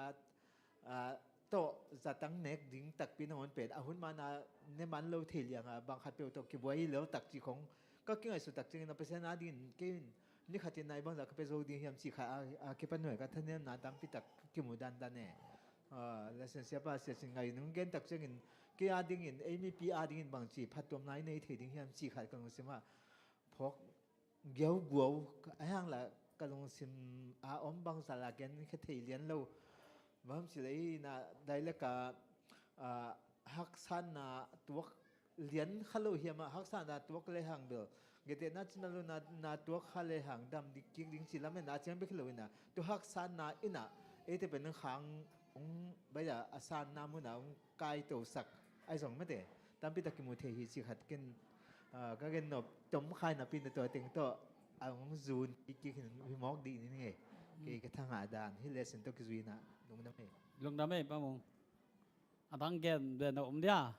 Speaker 7: โตจัดตั้งเน็กดิ้งตักปีนหัวเป็ดอาหุ่นมาน่าในมันเราเทียงบางขัดเปลวตกกี่ไว้แล้วตักจีของก็เกี่ยสุดตักจีน่าเป็นเส้นนาดินเกี่ยนี่ขัดในบางจากเป็นโรดีเฮียมสีขาเก็บปันหน่วยก็ท่านเองน่าตั้งปีตักกี่หมู่ดันดันเนี่ยlesson siapa sesing ngai nung gen tak chengin ke adingin MEP adingin bangchi phatom nai nei theding hiam chi khat kang sima phok geu guo ahang la kalong sim a om bang sala gen khe thei lian lo mam si lei na dai la ka hak san na tuak lian khalo hiam hak san na tuak le hang do gete na chinalu na tuak khale hang dam dik king ding chi lamen na chang be khlo ina tu hak san na ina ete pen khang bây giờ asan namu na kai to sak ai song mate tam pi takimu the hi si khat ken ka gen nop tom khai na pin to ting to ang zun ki hi mok di ni nge ke ka thang adan hi lesson to ki zuina lung na me
Speaker 6: lung da me pa mong adang gen de no dia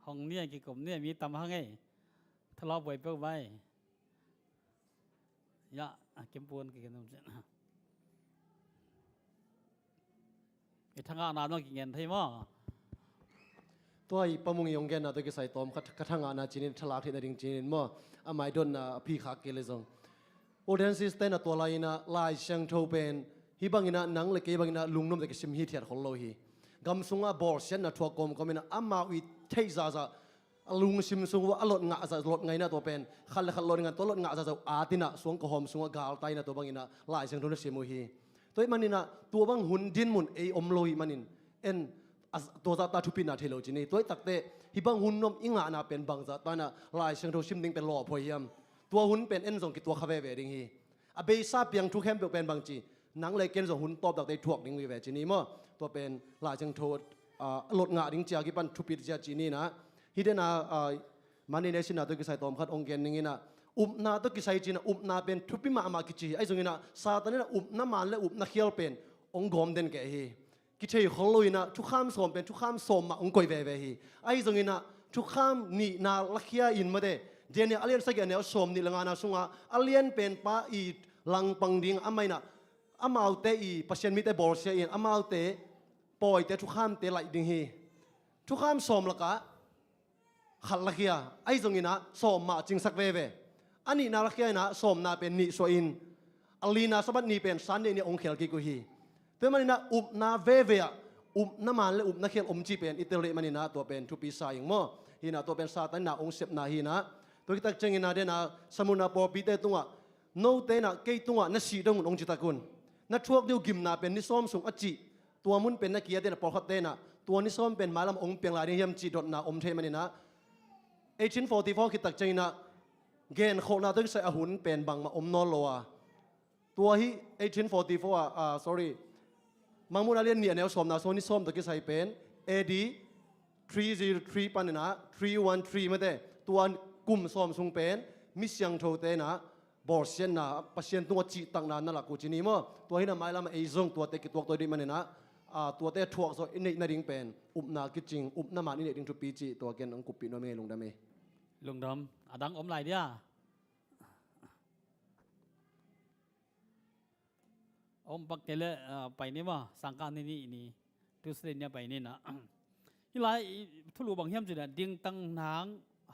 Speaker 6: hong nia ki kom nia mi tam hang ei thla boi pe bai ya kem pon ki gen nom chen cái thằng nào nó kinh thấy mà
Speaker 8: tôi bấm mông yong gen na tôi cái sai tom cái thằng nào chỉ nên thlalak thì đình chỉ nên mà mai don na phi khác cái lệ giống audience system na tôi lại na lai sang thâu pen hi bang ina nang le ke bang ina lung nom de cái sim hi thiệt khol lo hi gam sunga bor sen na thua kom ina amma wi thei za lung sim sunga alot nga za lot ngai na to pen khal lot nga to lot nga za atina suang ko hom sunga gal tai na to bang ina lai sang thâu na sim hiตัวมันนี่นะตัวบางหุ่นดินมุนไออมลอยมันนี่ตัวจะตาทุปินาเทโลจีนี่ตัวตักเตะฮิบังหุ่นนมอิงานาเป็นบางจะตานะลายเชิงโทชิมดิ้งเป็นหล่อพอยามตัวหุ่นเป็นเอ็นส่งกิตัวคาเฟ่เวดิ้งฮีอเบย์ซาเปียงทุกแคมเป็นบางจีนังเลยเกณฑ์ส่งหุ่นตอบตักเตะถ่วงดิ้งเวจีนี่มั้งตัวเป็นลายเชิงโทลดงาดิ้งจากิปันทุปิจาจีนี่นะฮิเดน่ามันนี่เนสินาตัวกิสัยตอมขัดองเกนนี่นะนาตัวกิสัยจีนะนาเป็นทุปิมากิจีไอ้ส่งนี่นะซาตานี่นะน้ำมันและนาเขียวเป็นองกอมเดนแกฮีกิเชยของลุยนะทุกข้ามสมเป็นทุกข้ามสมมาองกอยเวฮีไอ้ส่งนี่นะทุกข้ามนี่นาลักยาอินมาเดเจเนี่ยอเลียนสักอย่างเนี่ยสมนี่ละงานาสุงาอเลียนเป็นป้าอีลังปังดิงอาไม่นะอามาเอาเตอีปัศยันมิเตบอลเซียอินอามาเอาเตปอยเตทุกข้ามเตไหลดิงฮีทุกข้ามสมละกะขัดลักยาไอ้ส่งนี่นะสมมาจิงสักเวอันนี้นาลักยานะสมนาเป็นนิสวอินอลีนาสบัดนี่เป็นสันเนี่ยองเขลกิกุฮีแต่มันนี่นะนาเวน้ำมันและนาเขลจีเป็นอิตาลีมันนี่นะตัวเป็นทุปีสายอย่างมั่วฮีนะตัวเป็นซาตันนะองเสพนาฮีนะตัวที่ตักเจงินาเดนะสมุนาปอปีเตตุงะโนเตนะเกยตุงะนัสีดงองจิตากุลนัทวกเดียวกิมนาเป็นนิสอมสุงอจิตัวมุนเป็นนักเกียรตินะปอขัดเตนะตัวนิสอมเป็นมาลำองเปียงลายเฮียมจีดดนะอมเทมันนี่นะ1844คิดตักเจงินาเกณฑ์โคนาตึกใส่อาหุนเป็นบางมาอมนอลโลวตัวที่1844sorry มังมุนาเลียนเนี่ยแนวสมนาโซนิสอมตะกี้ใส่เป็น AD 303ปันนะ313มาเตตัวกลุ่มสอมสุงเป็นมิสยังโทเตนะบอร์เซนนะปัศยันตัวจีตังนานนั่นแหละกูจีนี่มั้งตัวที่น่ะหมายละมาเอซงตัวเตกิตัวดีมันเนี่ยนะตัวเตถ่วงโซอินเนตนาดิงเป็นนากิจิงนามันอินเนตดิงทุปีจีตัวเกณฑ์องกุปีโนเมลงดามี
Speaker 6: ลุงดำดังอมไหลเดียอมปักเกลไปนี่มั้งสังกัดนี่ทุสเรนเนี่ยไปนี่นะที่ไรทุลุบังเฮียมจุดดิ่งตั้งนาง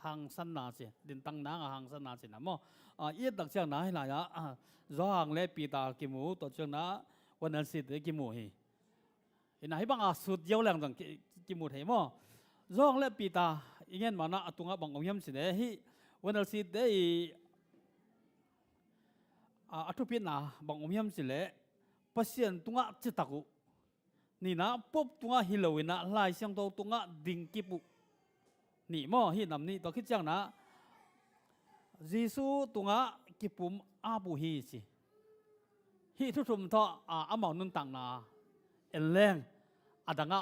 Speaker 6: หางสันนาเสียดิ่งตั้งนางหางสันนาเสียนะมั้งเยี่ยดักเชียงนะให้ไรอ่ะร้องเล่ปีตากิมูตัวเชียงนะวันนั้นสิเดกิมูเห็นไหมบางสุดเยาวแรงจังกิมูเห็นมั้งร้องเล่ปีตาอีเงี้ยมานะตุงบังเฮียมสิเดฮิวันนั้นสิเดอัตุพินาบังเฮียมสิเล่ปัศยันตุงจิตตะกุนี่นะปุ๊บตุงฮิโลวินะลายเสียงโตตุงดิ่งกิปุนี่มั้งฮินำนี่ตัวคิดจังนะยิสุตุงกิปุมอาบุฮีสิฮิทุทุมทออามานุนตังนาเอลเลงอดัง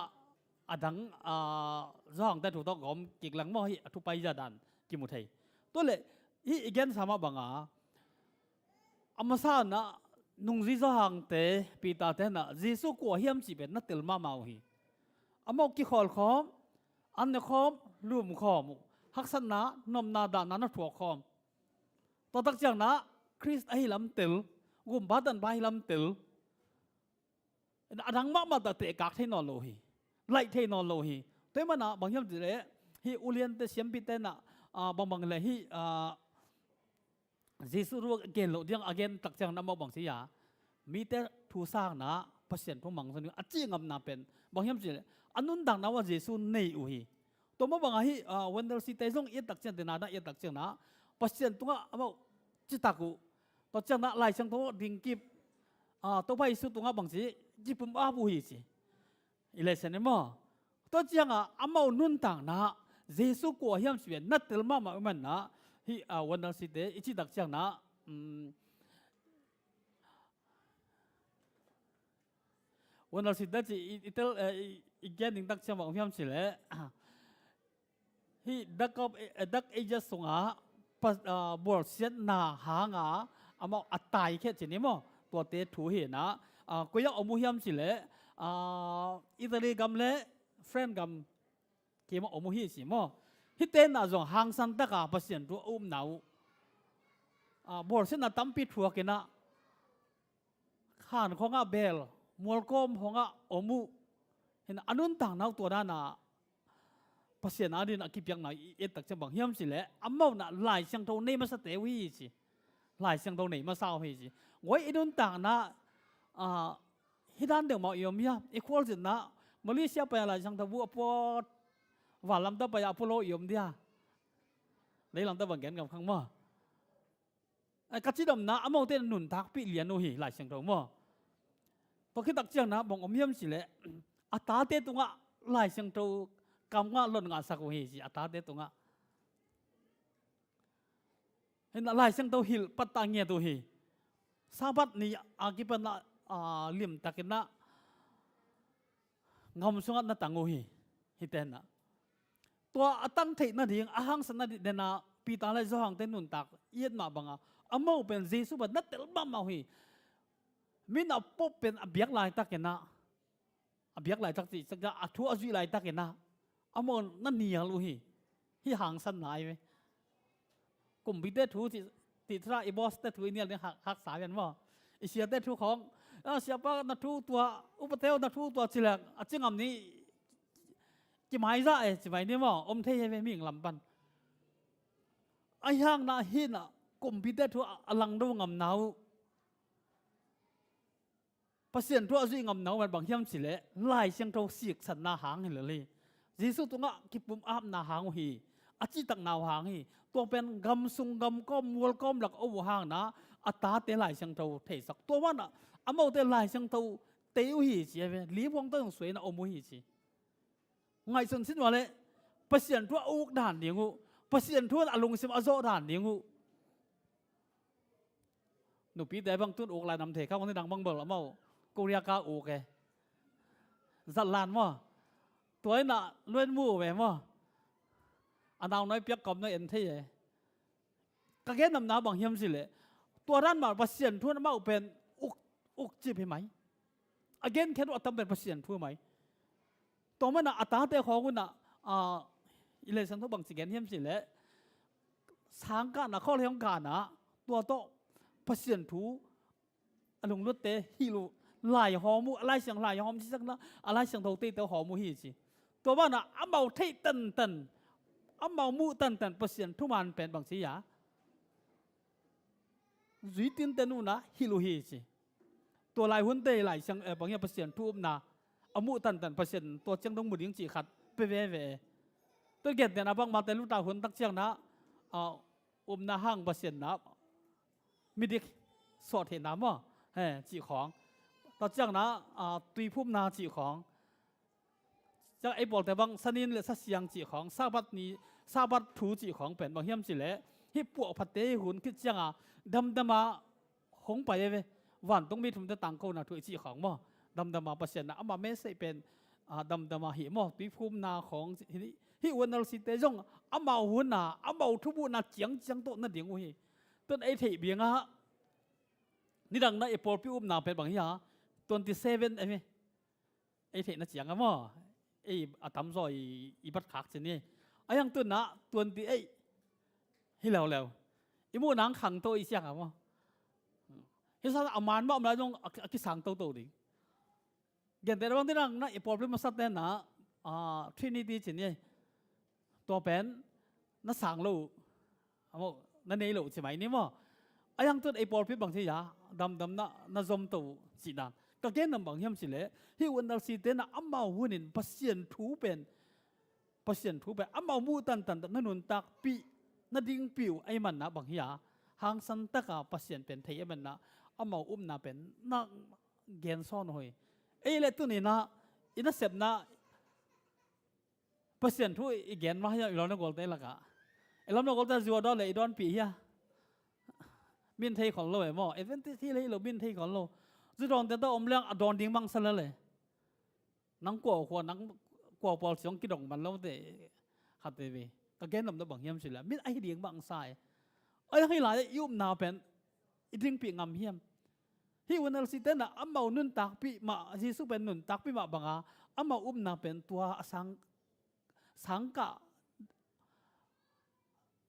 Speaker 6: ร้องแต่ถูกต้องผมกิกหลังมั้งฮิทุไปยาดันกิมุทัยตัวเล่ฮิอีกอย่างสามบังอามาซานะนุ่งจีสหางเตปีตาเตนะจีสุกัวเฮียมจีเป็นนัดเตลมาเมาฮี amau ki khol khom an ne khom lum khom haksan na nom na da na thuak khom to tak chang na Christ ai lam tel gum badan bai lam tel adang ma ma ta te kak the no lo hi lai the no lo hi te ma na bang yam le hi ulian te siam pi te na bang le hi Jesu ru again lo diang again tak chang na ma bang si ya mi te thu sang na pasien thu mang sanu achi ngam na pen bang yam le anun dang na wa Jesu nei u hi to ma bang hi wonder si te jong ye tak chang de na da ye tak chang na pasien tunga amau chi taku to chang na lai chang tho ding kip to bai su tunga bang si ji pum a bu hi chi ile sen mo to chang amau nun tang na Jesu ko hiam si na tel ma ma man na hi wonder si te ichi tak chang na wonder si te chi itel igen ding tak chang bang hiam si le hi dak eja sunga bor siat na hanga amau atai khe chini mo to te thu hi na ko ya omu hiam si le itali gam le friend gam ke mo omu hi si mo hi te na zong hang san ta ka pasien tu nau bor siat na tampi thua ke na khan khonga bel molkom honga omu hin anun tang nau to na pasien adin akipyak na et tak chang bang hiam si le amau na lai sang tho nei ma sa te wi chi lai sang tho nei ma sao hi chi ngoi idun tang na hidan de ma yom ya equal jin na Malaysia pa lai sang tho bu apo wa lam ta pa ya apolo yom dia lấy lam ta bang gen ngam khang mo ka chi dom na amau te nun thak pi lian no hi lai sang tho mo to khi tak chang na bang om hiam si le ata te tunga lai sang tho kam nga lon nga sak hi ji ata te tunga hin lai sang to hil patta nge to hi sabat ni agipan na lim takina ngom sunga na tangu hi hiten na to atang thei na ding ahang san na de na pi ta lai zo hang te nun tak yet ma banga amau pen Jesu ba na tel ma ma hi min a pop pen abyak lai takena abyak lai tak ti saga athu azui lai takena amon na nia lu hi hang san nai ve kum bi te thu ti tra I boss te thu nia le hak sa yan mo I sia te thu khong sia pa na thu tua upatel na thu tua chilak achingam ni ki mai za e chi mai ni mo om the ye ve ming lam pan ai hang na hi na kum bi te thu alang do ngam nau pasien thu azui ngam nau man bang hiam chi le lai siang tho sik san na hang hi le Jesu tunga kipum ap na hang hi achi tak naw hang hi to pen gam sung gam kom wol kom lak o hang na ata te lai sang tho thei sak to wa na amau te lai sang tho teu hi chi ve li bong tong sui na omu hi chi ngai sun sin wa le pasien thu uk dan dingu pasien thu alung sim azo dan dingu nu pi te bang tun uk lai nam the ka kon dang bang bol amau korea ka uk ke zat lan mo tuổi nọ luôn mua về mà anh nào nói biết cầm nói em thấy vậy các cái nằm nào bằng hiếm gì lệ tuổi đàn mà bác sĩ thua nó mau bên uk chỉ phải mấy again cái đó tâm bên bác sĩ thua mấy tôi mới nọ ta để khó quân nọ ile sang thua bằng chỉ cái hiếm gì lệ sáng cả nọ khó hiếm cả nọ tuổi to bác sĩ thua anh lùng lướt té hiu lại họ mu lại sang lại họ chỉ sắc nó lại sang đầu tây tới họ mu hi gìตัวบ้านอ่ะเมาเทตันตันเมามูตันตันเปอร์เซ็นต์ทุกมันเป็นบางสิ่งอย่างจุดที่เต็นูนะฮิโลฮิสิตัวลายหุ่นเตยลายเชิงบางอย่างเปอร์เซ็นต์ทุกนะมูตันตันเปอร์เซ็นต์ตัวเชิงต้องมุดยิงจีขัดเปเวตัวเกิดเนี่ยนะบางมาแต่ลูกตาหุ่นตักเชิงนะนะห้างเปอร์เซ็นต์นะมีดิสอดเห็นน้ำว่าจีของตัวเชิงนะตุยพุ่มนาจีของจากไอ้บอกแต่บางสนินและสักอย่างจีของซาบัดนี้ซาบัดถูจีของเป็นบางเฮียมจีเละที่ปวกพัดเตยหุ่นคิดจังดำมาหงไปเลยวันต้องมีทุนจะต่างกันนะถูจีของมั้งดำมาเปอร์เซ็นต์นะมาไม่ใช่เป็นดำมาหิมปีภูมินาของที่วันเราสิเตยงมาหุ่นมาทุบุนาเจียงโตนั่นเดียงวิ่งต้นไอ้เถียงนี่ดังนั้นไอ้ปอลปีอุ้มนาเป็นบางอย่าง27ไอ้เถียงนั่นเจียงมั้ง ไอ้อาตำซอยอีบัดขักสินี่ไอ้ยังตัวนะตัวที่ไอ้ให้แล้วอีมู่นังขังตัวอีเสียงอ่ะมั้งเฮ้ยสัตว์อามันบ่อะไรต้องกิสังตัวดิเกี่ยแต่บางทีนั่งนะไอ้ problem มาสัตว์เนี่ยนะTrinity สินี่ตัวเป็นนักสังโลมั้งนั่นเองโลใช่ไหมนี่มั้งไอ้ยังตัวไอ้ problem บางทียาดำนะจมตัวสิดันก็แค่นั้นบางอย่างสิเลยที่วันนั้นสิเดนะอัมมาหุ่นินพัศยันทูเป็นอัมมามูตันนั่นนุนตักปีนั่นดิ้งปิวไอ้มันนะบางอย่างหางสันตะกาพัศยันเป็นเทียมันนะอัมมานะเป็นนักเกณฑ์ซ้อนหอยไอ้เล็ตัวนี้นะอินเสพนะพัศยันทูอีเกณฑ์มาให้เราเนี่ยกอลเตละกะไอ้เราเนี่ยกอลเตจัวดอเลยดอนปีเฮียมินเทของเราไอ้หม้อเอเวนที่เลยเรามินเทของเราจุดตอนแต่ต้องอมเรื่องอดอนดิ้งบังสละเลยนังกว่าคนนังกว่าปอลสองกิโลมันแล้วแต่ขัดเตวีก็แค่นำตัวบางเฮียมสิละมิไอเดียงบางสายไอ้ให้หลายยุ่มนาเป็นอีดิ้งปีงำเฮียมที่วันนั้นสิเต้นน่ะอัมเมานุนตักปีมาที่สุเป็นนุนตักปีมาบังอาอัมเมานาเป็นตัวสังกะ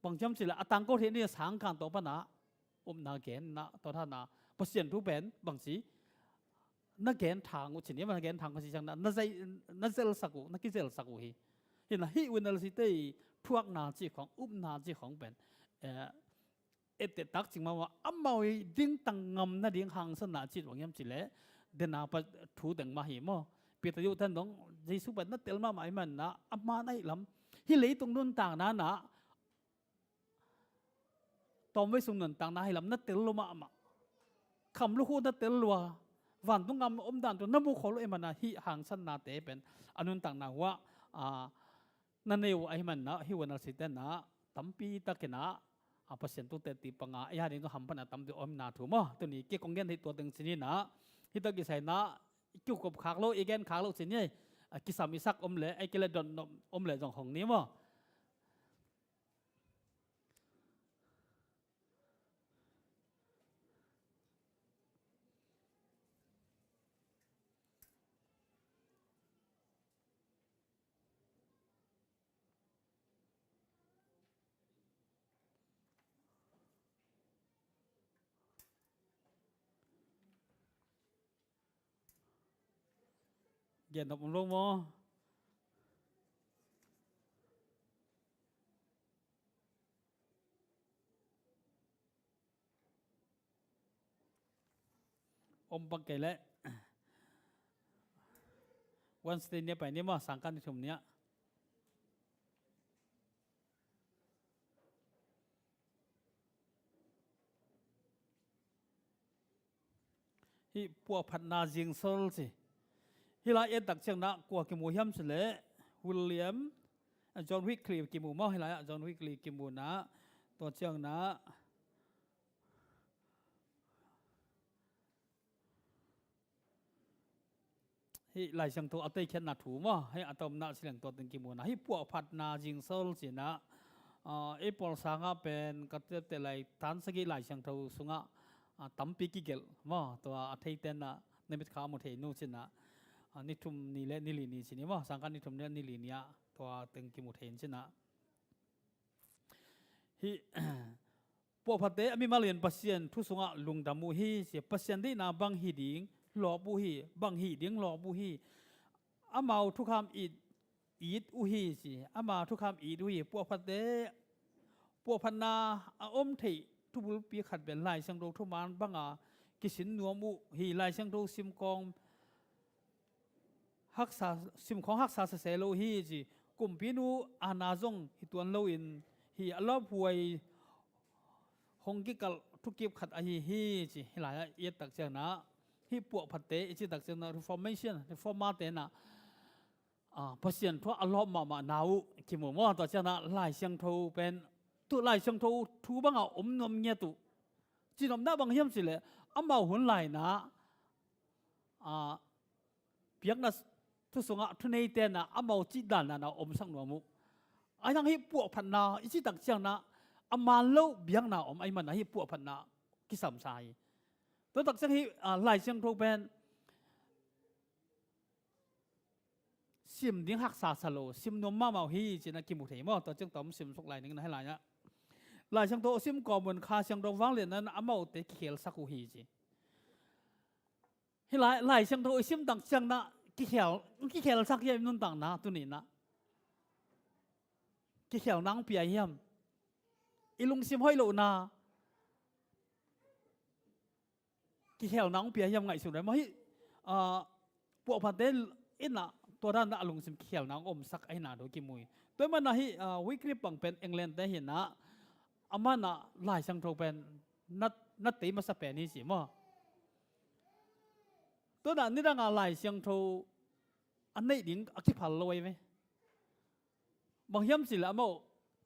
Speaker 6: บางเฮียมสิละตังก็เห็นนี่สังกันตัวปนะนาเกณฑ์นะตัวท่านนะเปอร์เซ็นต์ทุกเป็นบางสีนักเกณฑ์ทางอุชินีมันเกณฑ์ทางก็สิจังนั้นนักเซลสักุนักกิเซลสักุฮีเห็นนะฮีวันนั้นสิเต้พวกนาจีของนาจีของเป็นเอเตตักจริงมาว่าอัมมาวิดิ้งตังงำนั่นดิ้งหางสนาจีของยามจิเลเดนาปถูดังมาหิมอเปียตยุท่านน้องยิสุเป็นนักเตลมาหมายมันนะอัมมาในลำฮีเลยตรงนู้นต่างนั้นนะตอมไว้สมนันต่างนั้นให้ลำนักเตลลมามาคำลูกนักเตลลัววันต้องงำอมดันตัวน้ำมูกขอรู้เอ็มันนะฮีหางสนาเตเป็นอนุนต่างนาว่านั่นเองไอ้มันนะฮีวันนั้นสิเตนะตั้มปีตะกินะเปอร์เซ็นต์ตัวเตติปังไอ้ฮารินก็ทำปัญหาตั้มตัวอมนาถูกมั้ยตัวนี้เกี่ยวกับเงินที่ตัวตึงสินี่นะที่ตะกี้ใส่นะเกี่ยวกับขากโลอีกแกนขากโลสินี่กิสามิสักอมเล่ไอ้กิเลดอนอมเล่จงของนี้มั้งเย็นดับลงมั้งอมปังเกล้วันสเตนเนี่ยไปเนี่ยมั้งสังกัดในชุมเนี้ยที่พวกพัฒนาจิงโซลสิฮิลาเอ็ดตักเชียงนะกว่ากิมูฮิมสเลวิลเลียมจอห์นวิกลีกิมูมาฮิลาจอห์นวิกลีกิมูนะตัวเชียงนะฮิไลเชียงตัวอัตย์เขียนนาถูมาให้อัตมนาเชียงตัวตึงกิมูนะฮิพวกพัฒนาจิงโซลสินะเอปอลสังอาเป็นกัตเตเตไลทันสกิไลเชียงตัวสุงะตั้มปีกิเกลมาตัวอัตย์เตนะในมิตรข้ามุเทนูสินะนิทุมนี่เละนิลีนี่สินี่ว่าสังกัดนิทุมเนี่ยนิลีนี่ตัวตึงกิมุเทนสินะฮีพวกพัดเตอมีมาเรียนปัศยันทุสงะลุงดามูฮีเสียปัศยันที่นาบังฮีดิ้งหล่อบุฮีบังฮีดิ้งหล่อบุฮีอามาทุกคำอีดอุฮีสิอามาทุกคำอีดอุฮีพวกพัดเตพวกพันนาอมเททุบุปีขัดเป็นลายเชียงโดทุมานบังกิสินนัวมุฮีลายเชียงโดซิมกองฮักษาสิมของฮักษาเสโลฮีจีกลุ่มพี่นูอาณาจงฮิตวนโลอินฮีอัลลอฮ์พวยฮงกิกลทุกิบขัดอฮีฮีจีหลายเอียดตักเจนะฮีปวกพัดเตอิจิตักเจนะ reformation reforma เตนะพระเสียนทั่วอัลลอฮ์มาหนาวคิมว่าต่อเจนะลายเชียงทูเป็นตัวลายเชียงทูทูบังเอาอมนมเงียตุจีนอมได้บางเฮียมสิเลยอัมบ่าวหุ่นลายนะเพียงนั้นทุสงะทุนในเตนะอามาจิดานะนะอมสังหนวมุไอ้ทั้งที่พวกพันนาอิจิตักเชียงนะอามาเล่าเบียงนะอมไอ้มันนะที่พวกพันนากิสัมสายตัวตักเชียงที่หลายเชียงโทเป็น ซิมดิ้งหักษาสโลซิมนมมาเมาฮีจีนักกิมุเทมอตัวจึงต้มซิมสุกไหลนึงนะให้หลายนะหลายช่างโตซิมก่อมบนคาช่างโตวังเหรียญนั้นอามาเตะเขียลสักหูฮีจีให้หลายช่างโตซิมต่างช่างนะกี่เขียลสักยังนุ่นต่างนะตัวนี้นะกี่เขียลนังเปียเยี่ยมอีลุงซิมห้อยโลนากี่เขียลนังเปียเยี่ยมไงสุดเลยมั้ยพวกพันเดลอินนะตัวด้านน่ะลุงซิมเขียลนังอมสักไอ้หนาดูกิมวยตัวมันนะฮิวิกฤตปังเป็นอังกฤษได้เห็นนะอามันนะหลายช่างโตเป็นนัดตีมาสเปนนี่สิมั้งตัวนั้นนี่ดังอะไรช่างโตอันนี้ดิ้งอักขิพัลลอยไหมบางย่ำสิละมั้ง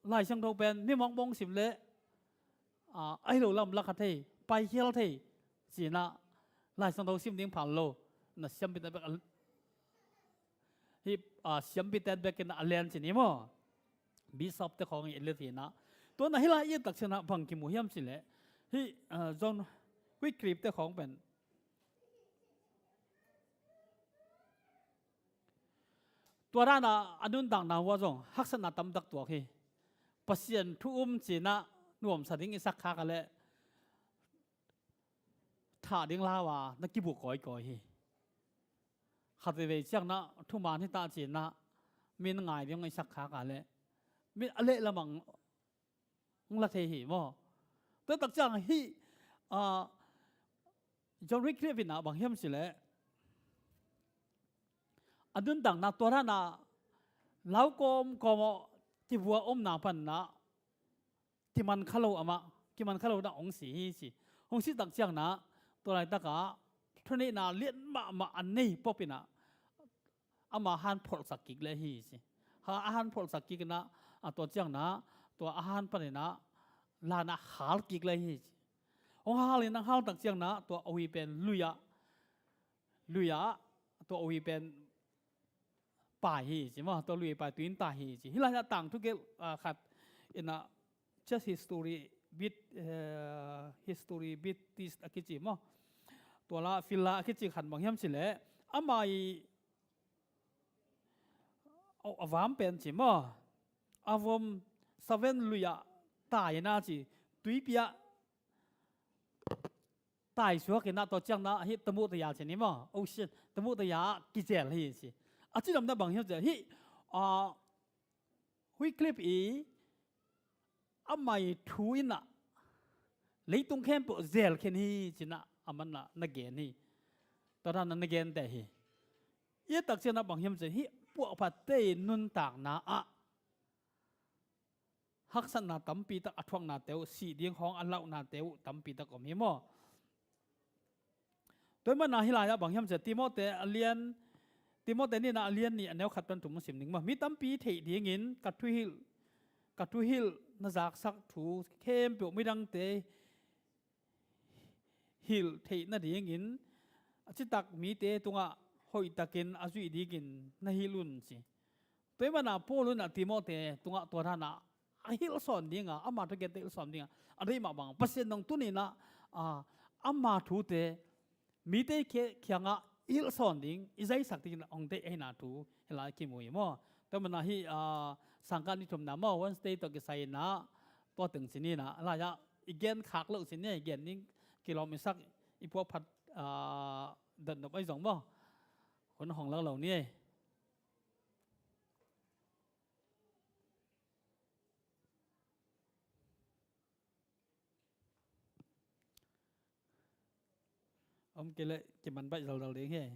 Speaker 6: หลายช่างโตเป็นนี่มองสิมเละไอ้เราลำลักขัดเทไปเที่ยวเทสินะหลายช่างโตซิมดิ้งพัลโลน่ะเสียมเป็นแบบฮิเสียมเป็นแบบกันอัลเลนสินี่มั้งบิสอบแต่ของอิเลทีนะตัวนั้นให้ละเอียดตักชนะบังกิมุย่ำสิละฮิจอนวิกฤตแต่ของเป็นตัวด้านน่ะอันนู้นต่างนาว่าจงฮักษณะตำดักตัวฮีปัสยันทุ่มจีน่ะนวมสดิ่งอิสักขากันเลยถ้าดิ่งลาวานักกิบุก่อยฮีขัดไปเชียงน่ะทุ่มมาที่ตาจีน่ะมีนง่ายดิ่งอิสักขากันเลยมีอะไรละมังละเทหีมั้งตัวตักจังฮีจอนวิกฤตวินาบางย่ำสิละอันนั้นต่างนาตัวนั้นนะแล้วก็ที่วัวนาพันนะที่มันขลุ่มที่มันขลุ่มนะองค์สีตักเชียงนะตัวอะไรตะกะทุนนี้นะเลี้ยนมาอันนี้พวกปีนะอามาหันพลสักกิกเลยฮีสิหาอาหารพลสักกิกนะตัวเชียงนะตัวอาหารปนนะลานะหากิกเลยฮีองค์หาเลยนะหาตักเชียงนะตัวอวีเป็นลุยะตัวอวีเป็นป่าฮีสิมั้งตัวลุยป่าตัวอินตาฮีสิฮิลาจะต่างทุกเกี่ยวขัดอินะ just history bit this อากิจิมั้งตัวละฟิลาอากิจิขันบางย่ำสิเลยอามาเอาอวามเป็นสิมั้งอาวมเซเว่นลุยะตายน่าจิตุยปียตายชัวกินน่าตัวจังน่ะฮิตมุตยาเช่นนี้มั้งโอ้ชิตมุตยากิเจลฮีสิอาจจะทำได้บางอย่างจะฮิวิคลิปอาไม่ทุยนะเลยตรงเข้มปุ๊เซลแค่นี้จินะอามันนะนักเกนี่ตอนนั้นนักเกนแต่ฮียี่ตักเชนะบางอย่างจะฮิพวกพัดเตนุนต่างนะฮักษณะตั้มปีตักอัฐวงนาเตวสีเดียงของอัลเลานาเตวตั้มปีตักก็มีมั้งตัวมันน่าฮิลายบางอย่างจะติโมเตเลียนนี่นะเลียนนี่อันนี้ขัดเป็นถุงมุสลิมหนึ่งมั้งมีตั้มปีเทียงินกัดทุฮิลน่าจากสักถูเข้มเปลือกไม่ดังเตฮิลเทียน่าเทียงินจิตักมีเตตรงหอยตะกินอาจุยดีกินน่าฮิลุนสิตัวมันน่าโพลุนติโมเตตรงตัวท่านะฮิลสอนดิ้งอามาทุกเกตฮิลสอนดิ้งอะไรมาบังเปอร์เซ็นต์ตรงตัวนี้นะอามาถูเตมีเตเขียงอิลสอนดิ้งอิใจสักที่องเตให้นาทูเฮลาคิมวยมั้งแต่มันน่ะฮิสังกัดนิทรรมน้ำมั้งวันสเตย์ตัวกิไซนะตัวถึงสินี่นะอะไรจะอีกเกนขากเลิกสินี่อีกเกนนี่กิโลเมตรสักอีพวกพัดเดินไปสองมั้งคนของเราเหล่านี้cái lệ cái bàn bậy đầu đến here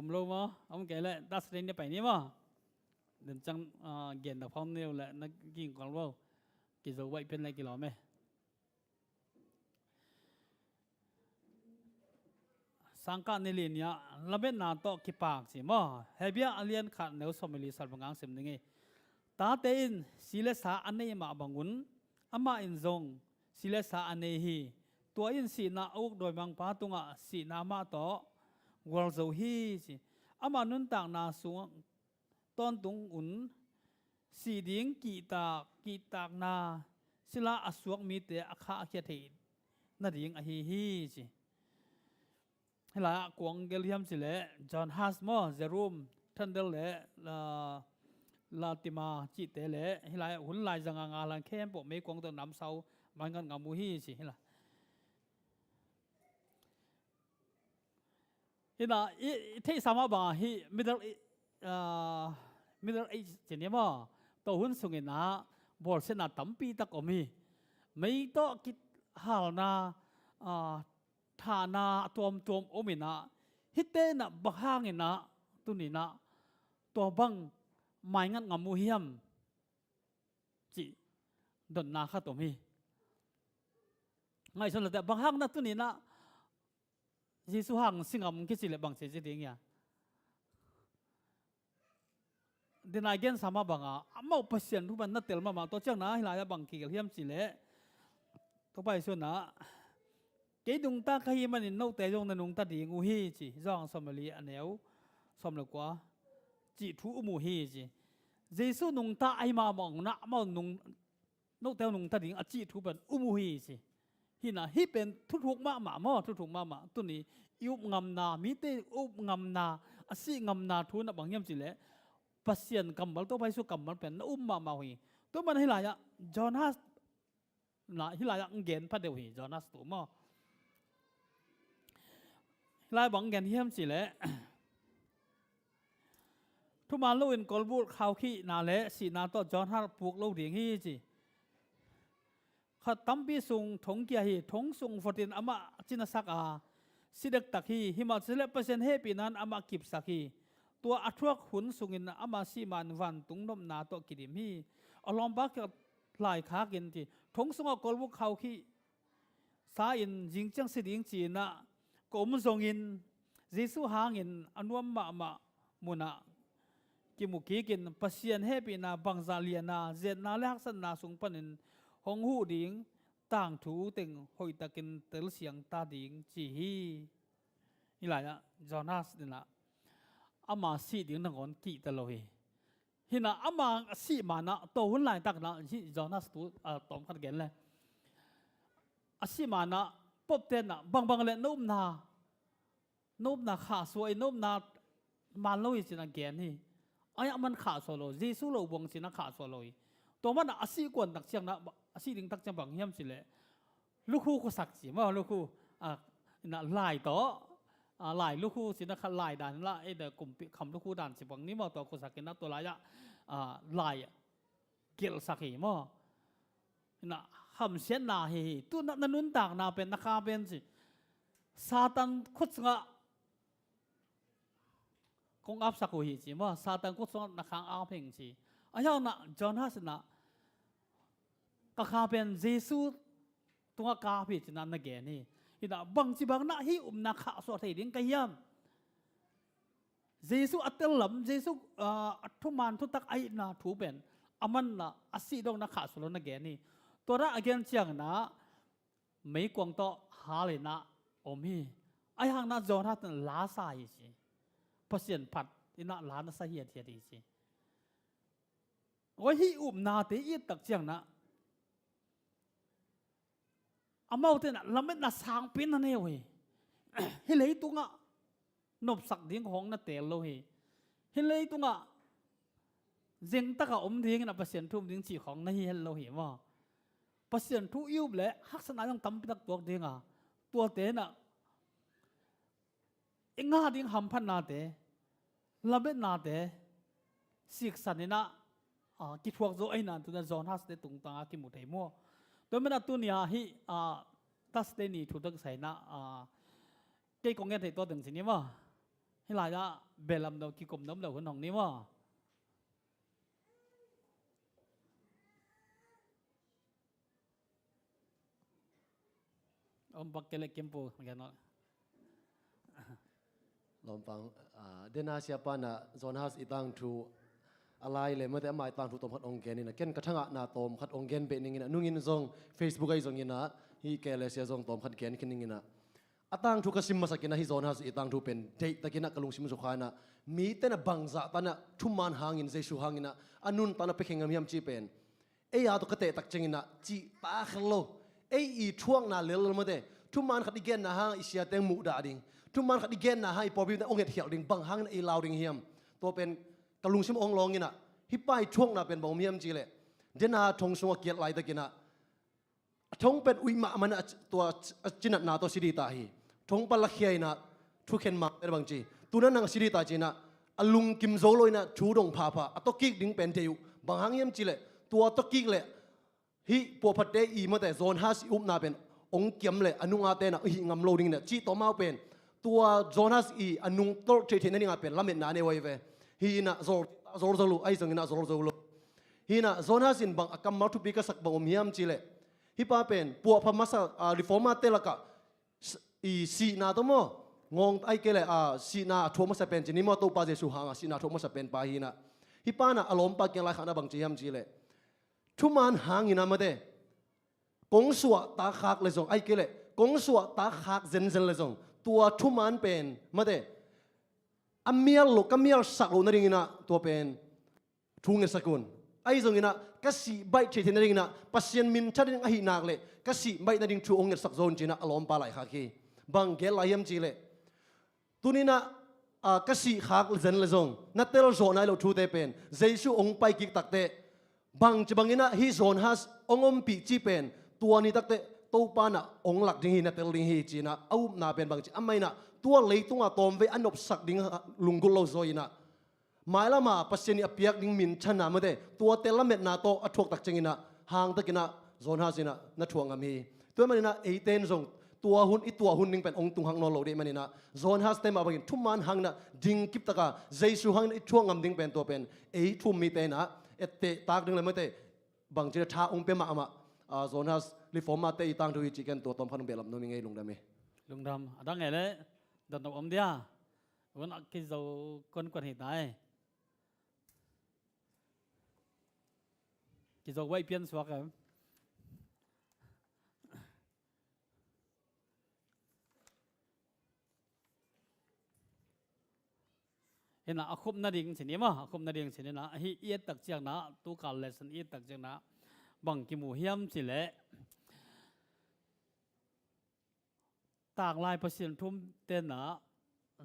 Speaker 6: lâu mà cái lệ ta sẽ đến phải ní mà đến chẳng hiện được phong nêu lệ nó kinh còn lâu cái dấu vậy bên này cái lò màyสังกัดในเรียนเนี่ยเราเป็นนาโตกิปากสิมั้งเฮียบีอาเลียนขัดเนื้อสมิลิสัลบังอังเสมนึงไงตาเตินสิเลสาอันนี้มาบังุนอามาอินซงสิเลสาอันนี้ฮีตัวอินสีนาอุกโดยบางปาตุงะสีนามาโต วอลโซฮีสิอามานุนต่างนาสวงตอนตุงอุ่นสีดิ้งกีตากนาศิลาอสวกมีเตอคาเคียเทนาดิ้งอฮีฮีสิให้ละกวงเกลียมสิเลจอห์นฮัสมอเจรูมทันเดลเลลาติมาจิเตเลให้ละหุ่นลายจังงาลังเข้มปกไม่กวงตัวน้ำเสามันกันงามูฮีสิให้ละฮินะที่สามบาฮิmiddle age เจนี่มั้งตัวหุ่นสุงินะบอลเสนาตั้มปีตะกมีไม่ต้องคิดหานาฐานะตัวโอมินะฮิตเตนะบักฮางินะตุนีนะตัวบังไม่งั้นงามูฮิมจีดนนาข้าตัวมีไงส่วนแต่บักฮางนะตุนีนะยิสุหังสิงห์คิดสิเลบังเสียจริงเนี่ยเดินอาเกนสามบังอ่ะมาอุปสรรคทุกวันนัดเตลมาตัวเจ้าหน้าที่ลายบังกี่กับเฮียมสิเลตัวไปส่วนนะเกี่ยดุงตาขยี้มันนี่โน้ตแต่ยงนันนุงตาดีงูฮีจีจ้องสมลีอันเดียวสมเลยกว่าจีทูอุมูฮีจีเจสุนุงตาไอมาบังนะมานุงโน้ตแต่นุงตาดีอจีทูเป็นอุมูฮีจีฮินะฮิเป็นทุกๆมาหม้อทุกๆมาตัวนี้ยุบงำนามิเตอุบงำนาอสิงำนาทุนบางเยี่ยมสิเลปัสยันกำบัลตัวไปสู่กำบัลเป็นอุ้มมาหีตัวมันฮิลายะจอนัสนะฮิลายะเงินพัดเดียวหีจอนัสตัวมั้งฮิลายบังเงินเยี่ยมสิเลทุกมาลูกอินกอลบูดข่าวขี้นาเลสีนาตัวจอนัสปลูกลูกเดียงฮีจีข้าตั้มปีส่งถงเกียฮีถงส่งฟอร์ตินอามาจินสักสิเด็กตักฮีหิมาสิเลเปอร์เซ็นต์เฮปีนั้นอามากิบสักฮีตัวอัตวกหุ่นสุงินอามาสีมันวันตุงนมนาตัวกิดิมีอลอมบักหลายขากินจีถงส่งกอลบุกเขาขี้สาอินจิงจังสิดิงจีนะกอมส่งอินจิสุหางอินอนุมมามุนะกิมุกีกินปัสยันเฮปีนาบังซาเลียนาเจนนาเลหักสันนาสุงปนินหงหูดิงต่างถูเต็งหอยตะกินเตลเสียงตาดิงจีฮีนี่แหละจอนัสนี่แหละอามาสีดิงนังอนกีตะโลฮีฮินะอามาสีมานะโตหุ่นหลายตักนะที่จอนัสตัวตอมขัดเกนเลยอาสีมานะปบเต้นนะบางเลยนุ่มนาขาสวยนุ่มนามาโลยสินะเกนนี่ไอ้มันขาสโลเยซูโลวงสินะขาสโลยตัวมันอาศัยกวนตักเชียงนะอาศัยดึงตักจังบังเฮียมสิเลยลูกคู่ก็สักสิมาลูกคู่น่ะลายต่อลายลูกคู่สินะขันลายด่านละไอ้เด็กกลุ่มคำลูกคู่ด่านสิบังนี้มาตัวก็สักกินนะตัวลายะลายเกี่ยวสักหิมน่ะคำเสียนาเฮตัวนั้นนุนต่างนาเป็นนักการเป็นสิซาตันคุดงะคงอับสักหิสิมาซาตันคุดงะนักการอาเพ่งสิไอ้ยังน่ะจอห์นฮัสน่ะก็ข้าเป็นเยซูตัวกาพิจนั้นนักเกนี่ฮินะบางสิบางน่ะฮินักข้าสวดให้ดิ้งกันยันเยซูอัตลมเยซูทุกมันทุกตักไอ้น่ะถูเป็นอามันน่ะอาศัยดงนักข้าสวดนักเกนี่ตัวละอันเชียงน่ะไม่กวางโตหาเลยน่ะอมีไอ้ห่างน่ะจอห์นฮัสน่ะลาสายสิพอเสียนผัดอิน่ะลาน่ะสาเหตุที่ดีสิว่าฮินาเตอีตักเชียงนะอามาเตนะลำเม็ดน่ะสางปิ้นนั่นเองเว้ยฮิเลยตุงะนบสักดิ้งของน่ะเตลโลเฮฮิเลยตุงะเจงตะกะอมดิ้งน่ะเปอร์เซ็นต์ทุ่มดิ้งสีของน่ะฮิโลเฮว่าเปอร์เซ็นต์ทุยุบเลยฮักษณะยังตั้มปิตักตัวดิ้งตัวเตน่ะเอ็งหาดิ้งหำพันนาเตลำเม็ดนาเตสิกสันนี่นะกิพวกโซไอ้นั่นตัวนั้นจอห์นฮัสเตตุงตังอากิมุเทมัวตัวมันตัวนี้ฮิตัสเตนี่ถูกตั้งใส่นะเกี่ยกงเงินที่ตัวถึงสินี่ว่าให้หลายละเบลล์เรากิกลมน้ำเราคนหนองนี้ว่าปักเกล็ดเก็มปูเหมือนกันเนาะ
Speaker 8: ลองฟังเดนาเซียปานะจอห์นฮัสอีตังทูอะไรเลยเมื่อแต่หมายต่างถูกตมขัดองเกนนี่นะเก่นกระทั่งนาตมขัดองเกนเป็นอย่างนี้นะนุ่งอินซง Facebook ไอ้ซงยินะฮีแกเลเซียซงตมขัดเกนขึ้นอย่างนี้นะ atang thu kasim masakina hi zon has itang thu pen dei takina kalung sim sukhana mi tena bangza tana thuman hangin jesu hangina anun tana pekhengam hiam chi pen ei ya to kate tak chengina chi ta khlo ei I thuang na lel ma de thuman khat igen na hang isia teng mu da ding thuman khat igen na hai pobi na onget hial ding bang hang na ei lauding hiam to pen kalung sim ong longina hi pai thuang na pen bom hiam chi le dena thong sunga kiat lai takina thong pen uima manตัวจินนาตัวสิริตาhi thong pala khiai na thu khen ma er bang chi tunan nang siri ta china alung kim zo loina thu dong pha pha atokik ding pen teu bang hang yem chi le tua tokik le hi po phate I ma te zone has up na pen ong kiam le anunga te na hi ngam lo ding na chi to mau pen tua zone has I anung tol the the na ninga pen lamet na ne wai ve hi na zor zor zolu ai sang na zor zolu hi na zone has in bang akam ma thu pi ka sak bang om hiam chi le hi pa pen pu pha masa reforma te la ka I si na to mo ngong ai ke le si na tho ma sa pen chini mo to pa je su hanga si na tho ma sa pen pa hi na hi pa na alom pa kyang lai khana bang chi ham chi le thu man hang ina ma de kong suwa ta khak le zong ai ke le kong suwa ta khak zen zen le zong tua thu man pen ma de amial lo kamial sak lo na ring ina to pen thu nge sakun ai zong ina kasi bai che the na ring ina pasien min thading a hi nak le kasi bai na ding thu ong nge sak zone china alom pa lai kha ki bang gel layam chi le tunina kasi khak zen le zong na tel zo nai lo thu te pen jesu ong pai ki tak te bang chi bangina hi zone has ongom pi chi pen tua ni tak te to pa na ong lak ding hi na tel ding hi chi na au na pen bang chi amai na tua leitunga tom ve anop sak ding lungul lo zoina mai lama pasien apiak ding min chana ma de tua telamet na to athok tak chengina hang takina zone hasina na thuangam hi tu manina 18 zongตัวหุ่นอีตัวหุ่นนึงเป็นองค์ตุงหังนอโลดีมันนี่นะโซนฮัสเต็มมาบังทุ่มมันหังนะดิงกิบตะกาเจสุหังอีช่วงงำดิงเป็นตัวเป็นทุ่มมีเตนะเตะตากดึงเลยไม่เตะบางทีท้าองค์เป็นมาอ่ะโซนฮัสรีฟอร์มาเตะตั้งดูอีจิกันตัวตอมพันธุ์เบลล์นู่นยังไงลุงดำไหม
Speaker 6: ลุงดำดังไงเลยดันตบอมเดียวันอักกิจเราคนกวนเหตุไหนกิจเราไว้เปลี่ยนสวกกันเห็นนะอาคมนาดิ่งสินี้มั้งอาคมนาดิ่งสินี้นะฮีเอียดตักเจียงนะตัวการเลสันเอียดตักเจียงนะบังกิมูเฮียมสิเละตากลายประสิทธิ์ทุ่มเต้นนะ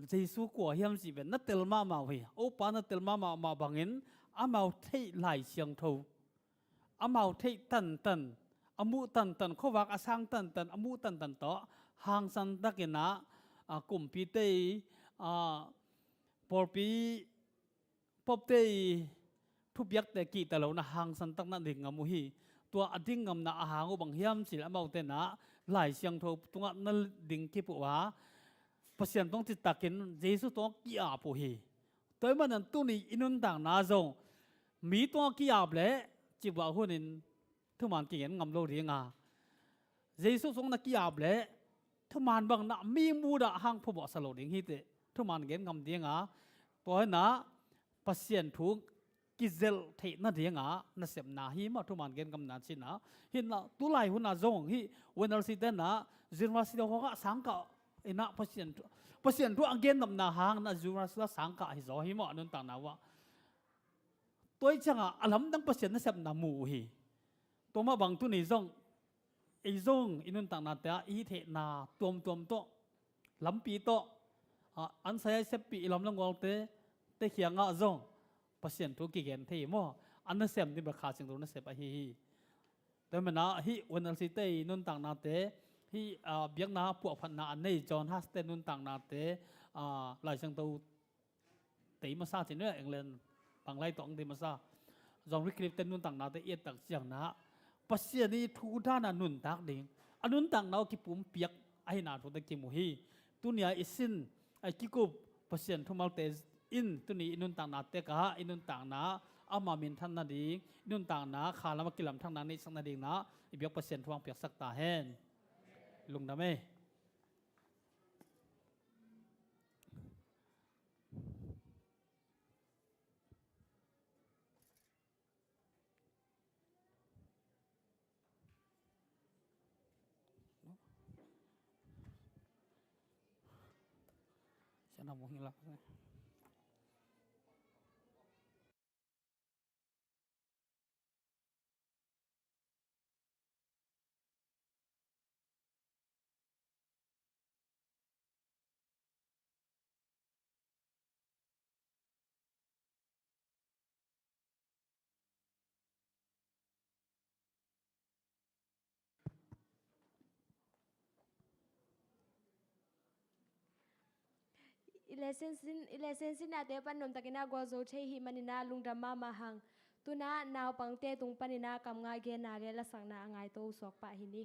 Speaker 6: เจสุกัวเฮียมสิเป็นนัดเตลมาเมาเฮียโอปานัดเตลมาบังเงินอาเมาเทไหลเสียงทูอาเมาเทตันอามูตันเขาวักอาสังตันอามูตันต่อหางสันตักนะกลุ่มปีเตพอปีพบเตยทุบยักแต่กีแต่เรานะหางสันตักนั่นดิ่งงามุฮีตัวอดิ่งงำนะอาหางบังเฮียมสิละเมาเตนะหลายเสียงทูตัวนั่นดิ่งกี่ปัวภาษาต้องติดตากินเจสุต้องกี่อาปุฮีตัวมันนั่นตัวนี้อินุนต่างนาจงมีตัวกี่อาบเลยจีบว่าคนนี้ทุกมันกี่เงินงำโลเรียงอ่ะเจสุต้องนักกี่อาบเลยทุกมันบางน่ะมีมูดะหางผู้บอกสโลดิ่งฮีเตทุกมันเงินงำเดียงอ่ะพอเห็นนะภาษาถูกกิเซลเทน่าเดียงอ่ะน่าเสียมนาฮีมาทุกมันเงินกำนันสินะเห็นนะตัวไหลหุ่นน่ะจงฮีวันนั้นสิเดนะจินมาสิเดเขาก็สังกัดไอ้นะภาษาถูกอังเกนนำนาหางนะจินมาสิเดสังกัดให้จอฮีมานั่นต่างนะว่าตัวจังอ่ะอารมณ์ตั้งภาษาน่าเสียมนามูฮีตัวมาบังตัวนี้จงไอ้จงอินุนต่างนาแต่อีเทนาตัวโตลำปีโตอันใช้เซปีลำลังวอลเตเขียงอ่ะจงภาษาถูกกี่เกณฑ์ที่มั่วอันนั้นเสียมที่ประคาสิ่งตรงนั้นเสียไปฮีแต่เมื่อนะฮีวันนั้นสิเตยนุ่นต่างนาเตฮีเบียงนาพวกพันนาอันนี้จอห์นฮัสเตนุ่นต่างนาเตหลายสังตูตีมาซาจีเนื้อเองเลยบางไล่ตองตีมาซาจอห์นวิคลิปเตนุ่นต่างนาเตเอียดตักเสียงนะภาษานี้ทุกด้านนุ่นตักดิ่งอันนุ่นต่างนาคิปุ่มเปียกไอ้นาทุกตะกิมฮีตุนียอิสินไอ้กิกุบภาษาทุ่มเอาเตอินตุนีอินุนต่างนาเตกะอินุนต่างนาอามามินทันนาดีอินุนต่างนาขาลามากิลำทั้งนั้นนี่สักนาดีนะอีเบียกภาษาทวงเปียกสักตาแห่นลุงดำเม na mo hingla
Speaker 3: Ilesen sin ate pan nom takina go zo che hi manina lungdama mahang tuna naw pangte tung panina kam nga ge na le la sang na angai to sok pa hi ni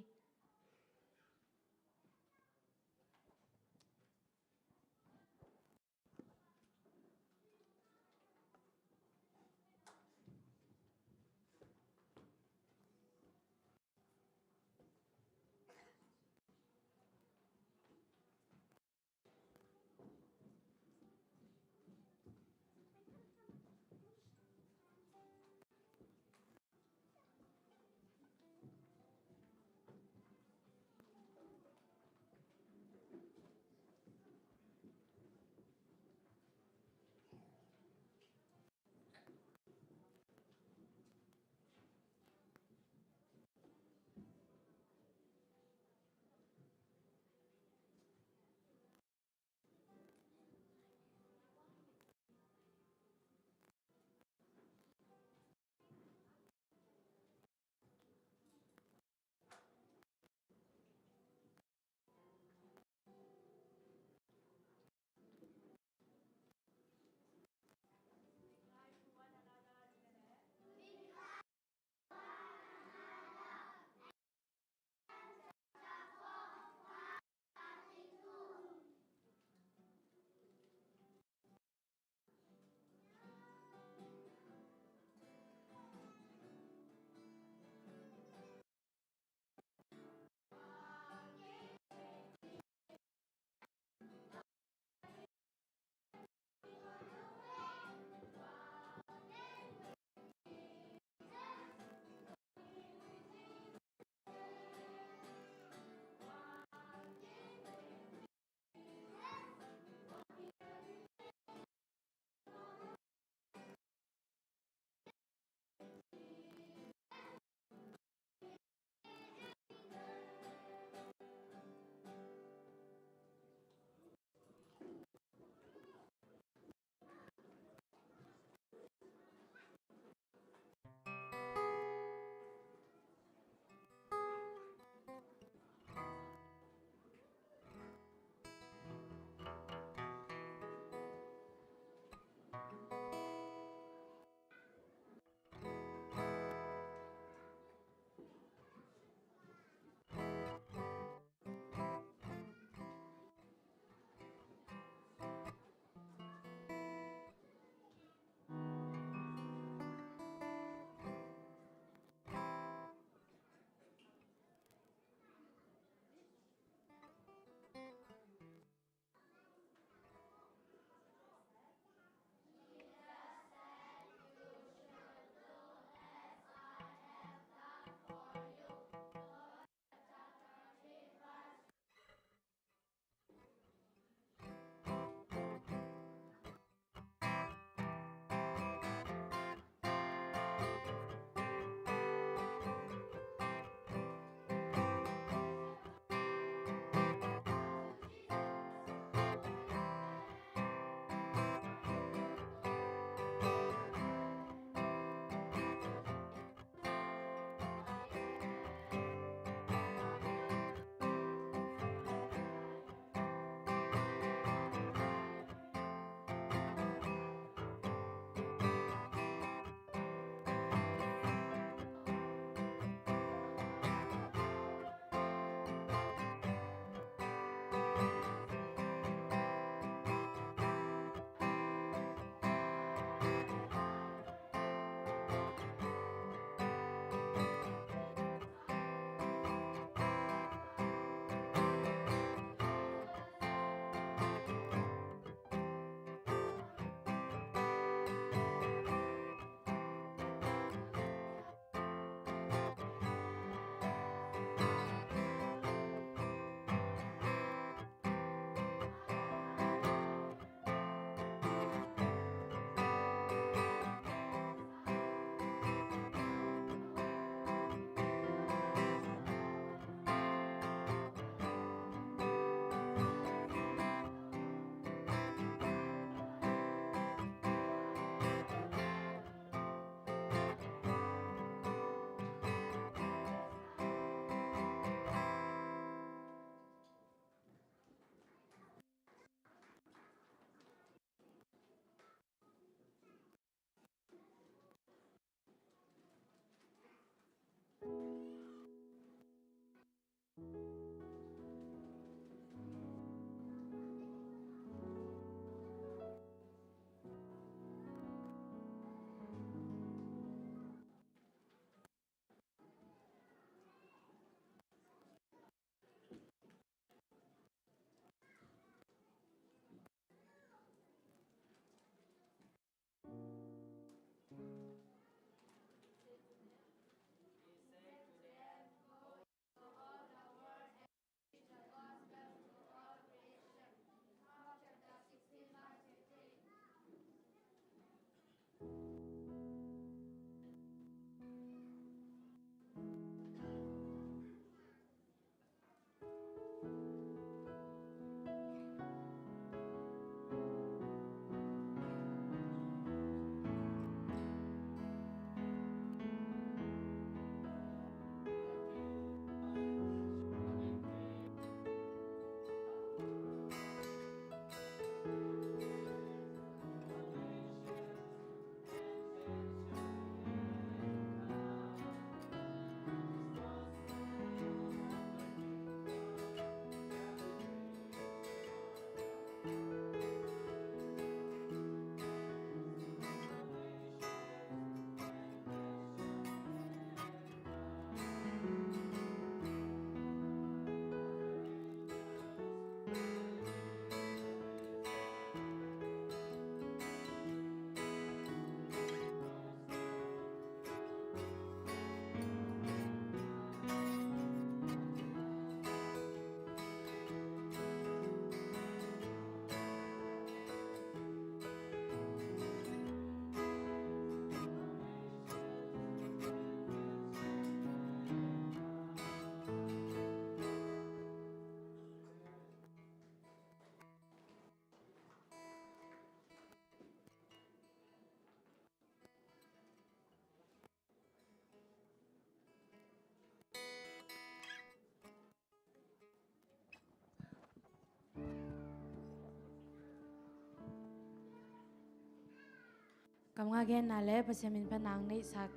Speaker 9: ำงาเกนนาเลปะเสมินพนังในสัก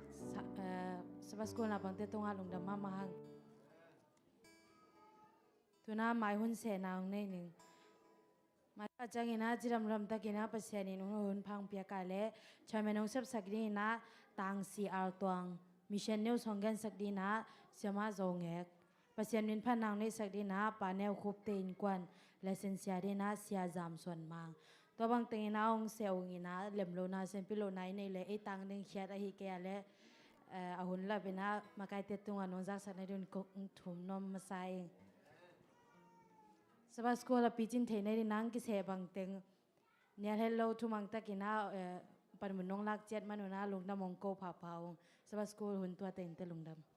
Speaker 9: สบัสกุลนาบังเตตงอาลงดำมาหังตัวน้าหมายหุ่นเสนางในหนึ่งมาจากกินาจิรำรำตะกินาปะเสนินหุ่นพังเปียกาเลชายแม่นงเซบสักดีนะต่างสีอาตวงมิเชนเนวสองกันสักดีนะเสียมาโจงเอกปะเสมินพนังในสักดีนะปาเนวคุบเตนกวนและเซนเซียดีนะเสียจามส่วนมังตัวบางตีนาองเซลงินะเล็มโลนาเซนปิโลไนในเลไอตังนึงเขียดอหิเกะเลอาหุ่นละเป็นนะมาไกเตตุงานนจักสักในดุนกถุมนมมาใส่สบายสกูลปีจินเทในดินังกิเสบางเต็งเนี่ยเฮลโลทุมังตะกินาปันมุนนงลักเจ็ดมนุนาลุงดำมงโกผาเผาสบายสกูลหุ่นตัวเต็งเตลุงดำ